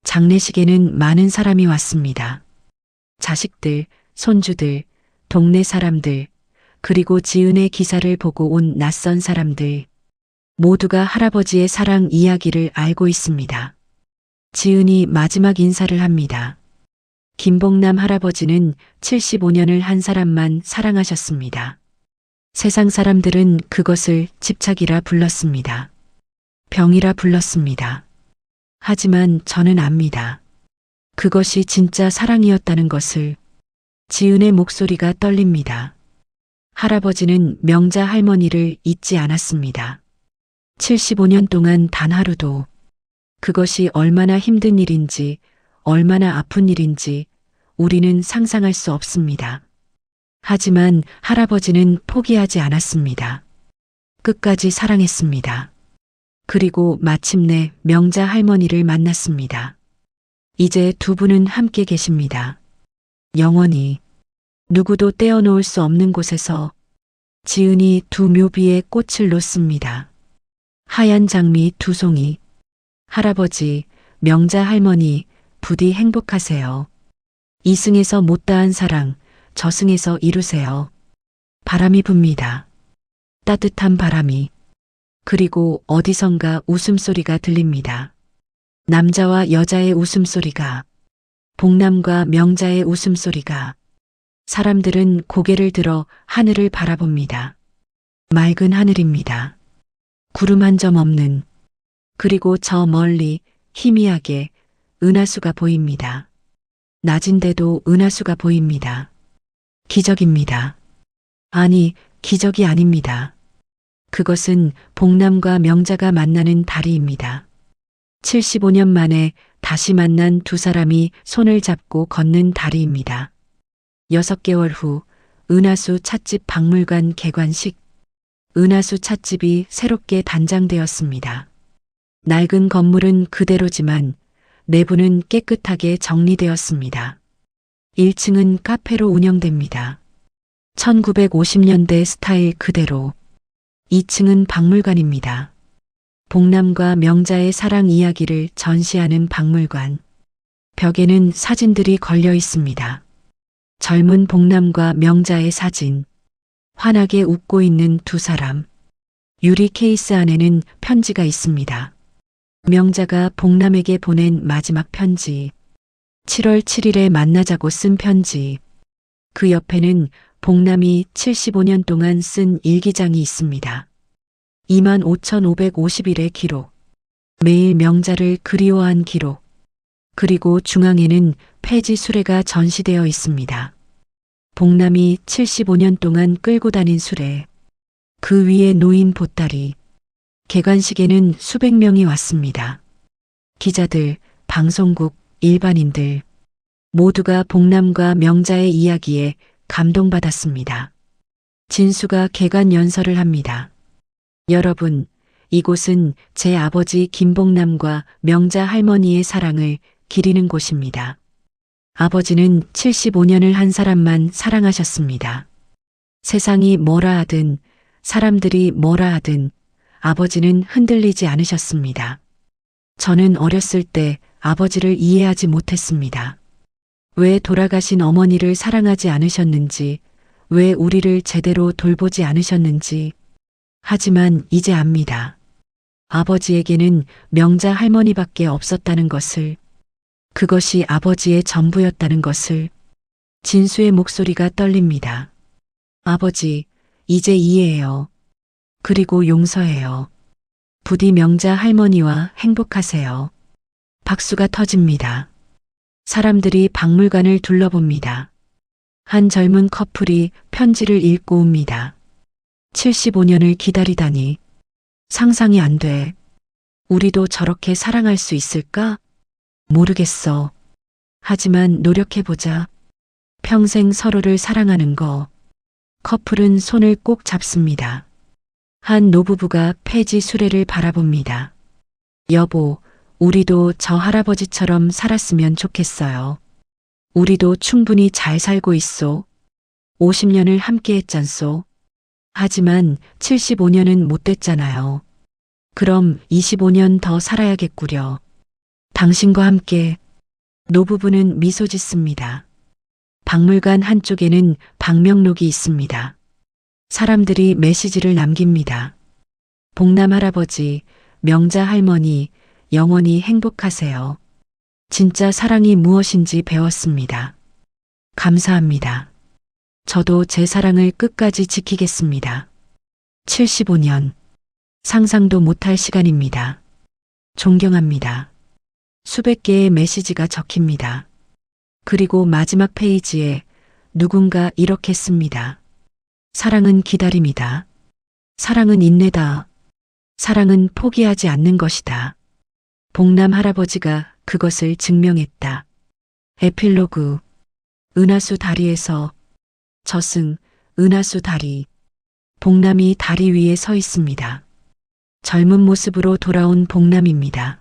장례식에는 많은 사람이 왔습니다. 자식들, 손주들, 동네 사람들, 그리고 지은의 기사를 보고 온 낯선 사람들. 모두가 할아버지의 사랑 이야기를 알고 있습니다. 지은이 마지막 인사를 합니다. 김복남 할아버지는 75년을 한 사람만 사랑하셨습니다. 세상 사람들은 그것을 집착이라 불렀습니다. 병이라 불렀습니다. 하지만 저는 압니다. 그것이 진짜 사랑이었다는 것을. 지은의 목소리가 떨립니다. 할아버지는 명자 할머니를 잊지 않았습니다. 75년 동안 단 하루도 그것이 얼마나 힘든 일인지, 얼마나 아픈 일인지 우리는 상상할 수 없습니다. 하지만 할아버지는 포기하지 않았습니다. 끝까지 사랑했습니다. 그리고 마침내 명자 할머니를 만났습니다. 이제 두 분은 함께 계십니다. 영원히 누구도 떼어놓을 수 없는 곳에서. 지은이 두 묘비에 꽃을 놓습니다. 하얀 장미 두 송이. 할아버지, 명자 할머니, 부디 행복하세요. 이승에서 못다한 사랑, 저승에서 이루세요. 바람이 붑니다. 따뜻한 바람이. 그리고 어디선가 웃음소리가 들립니다. 남자와 여자의 웃음소리가. 복남과 명자의 웃음소리가. 사람들은 고개를 들어 하늘을 바라봅니다. 맑은 하늘입니다. 구름 한 점 없는. 그리고 저 멀리 희미하게 은하수가 보입니다. 낮인데도 은하수가 보입니다. 기적입니다. 아니, 기적이 아닙니다. 그것은 복남과 명자가 만나는 다리입니다. 75년 만에 다시 만난 두 사람이 손을 잡고 걷는 다리입니다. 6개월 후 은하수 찻집 박물관 개관식. 은하수 찻집이 새롭게 단장되었습니다. 낡은 건물은 그대로지만 내부는 깨끗하게 정리되었습니다. 1층은 카페로 운영됩니다. 1950년대 스타일 그대로. 2층은 박물관입니다. 복남과 명자의 사랑 이야기를 전시하는 박물관. 벽에는 사진들이 걸려 있습니다. 젊은 복남과 명자의 사진. 환하게 웃고 있는 두 사람. 유리 케이스 안에는 편지가 있습니다. 명자가 복남에게 보낸 마지막 편지. 7월 7일에 만나자고 쓴 편지. 그 옆에는 복남이 75년 동안 쓴 일기장이 있습니다. 25,550일의 기록. 매일 명자를 그리워한 기록. 그리고 중앙에는 폐지 수레가 전시되어 있습니다. 복남이 75년 동안 끌고 다닌 수레. 그 위에 놓인 보따리. 개관식에는 수백 명이 왔습니다. 기자들, 방송국, 일반인들. 모두가 복남과 명자의 이야기에 감동받았습니다. 진수가 개관 연설을 합니다. 여러분, 이곳은 제 아버지 김복남과 명자 할머니의 사랑을 기리는 곳입니다. 아버지는 75년을 한 사람만 사랑하셨습니다. 세상이 뭐라 하든, 사람들이 뭐라 하든 아버지는 흔들리지 않으셨습니다. 저는 어렸을 때 아버지를 이해하지 못했습니다. 왜 돌아가신 어머니를 사랑하지 않으셨는지, 왜 우리를 제대로 돌보지 않으셨는지. 하지만 이제 압니다. 아버지에게는 명자 할머니밖에 없었다는 것을. 그것이 아버지의 전부였다는 것을. 진수의 목소리가 떨립니다. 아버지, 이제 이해해요. 그리고 용서해요. 부디 명자 할머니와 행복하세요. 박수가 터집니다. 사람들이 박물관을 둘러봅니다. 한 젊은 커플이 편지를 읽고 옵니다. 75년을 기다리다니. 상상이 안 돼. 우리도 저렇게 사랑할 수 있을까? 모르겠어. 하지만 노력해보자. 평생 서로를 사랑하는 거. 커플은 손을 꼭 잡습니다. 한 노부부가 폐지 수레를 바라봅니다. 여보, 우리도 저 할아버지처럼 살았으면 좋겠어요. 우리도 충분히 잘 살고 있소. 50년을 함께 했잖소. 하지만 75년은 못 됐잖아요. 그럼 25년 더 살아야겠구려. 당신과 함께. 노부부는 미소 짓습니다. 박물관 한쪽에는 방명록이 있습니다. 사람들이 메시지를 남깁니다. 복남 할아버지, 명자 할머니, 영원히 행복하세요. 진짜 사랑이 무엇인지 배웠습니다. 감사합니다. 저도 제 사랑을 끝까지 지키겠습니다. 75년. 상상도 못할 시간입니다. 존경합니다. 수백 개의 메시지가 적힙니다. 그리고 마지막 페이지에 누군가 이렇게 씁니다. 사랑은 기다림이다. 사랑은 인내다. 사랑은 포기하지 않는 것이다. 복남 할아버지가 그것을 증명했다. 에필로그. 은하수 다리에서 저승, 은하수 다리. 복남이 다리 위에 서 있습니다. 젊은 모습으로 돌아온 복남입니다.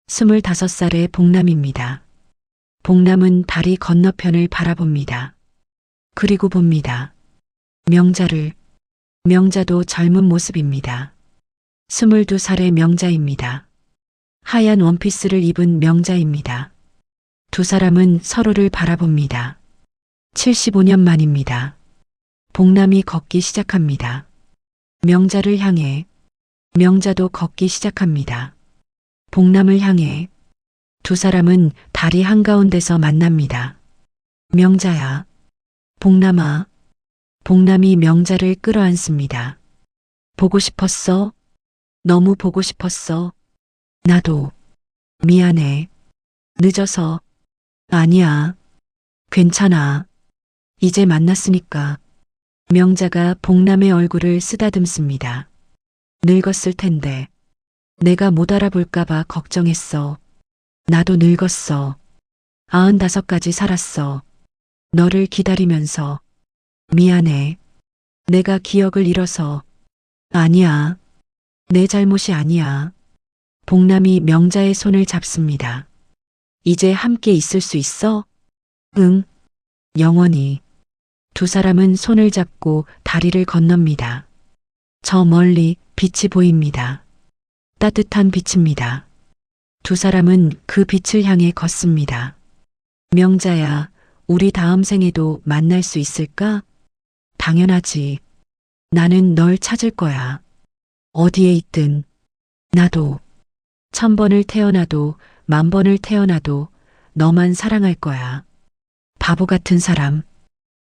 25살의 복남입니다. 복남은 다리 건너편을 바라봅니다. 그리고 봅니다. 명자를. 명자도 젊은 모습입니다. 22살의 명자입니다. 하얀 원피스를 입은 명자입니다. 두 사람은 서로를 바라봅니다. 75년 만입니다. 복남이 걷기 시작합니다. 명자를 향해. 명자도 걷기 시작합니다. 복남을 향해. 두 사람은 다리 한가운데서 만납니다. 명자야. 복남아. 복남이 명자를 끌어안습니다. 보고 싶었어? 너무 보고 싶었어. 나도. 미안해. 늦어서. 아니야. 괜찮아. 이제 만났으니까. 명자가 복남의 얼굴을 쓰다듬습니다. 늙었을 텐데. 내가 못 알아볼까봐 걱정했어. 나도 늙었어. 95까지 살았어. 너를 기다리면서. 미안해. 내가 기억을 잃어서. 아니야. 내 잘못이 아니야. 복남이 명자의 손을 잡습니다. 이제 함께 있을 수 있어? 응. 영원히. 두 사람은 손을 잡고 다리를 건넙니다. 저 멀리 빛이 보입니다. 따뜻한 빛입니다. 두 사람은 그 빛을 향해 걷습니다. 명자야, 우리 다음 생에도 만날 수 있을까? 당연하지. 나는 널 찾을 거야. 어디에 있든. 나도. 1000번을 태어나도 10,000번을 태어나도 너만 사랑할 거야. 바보 같은 사람.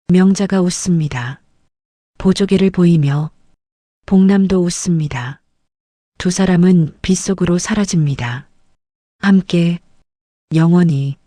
명자가 웃습니다. 보조개를 보이며. 복남도 웃습니다. 두 사람은 빛 속으로 사라집니다. 함께. 영원히.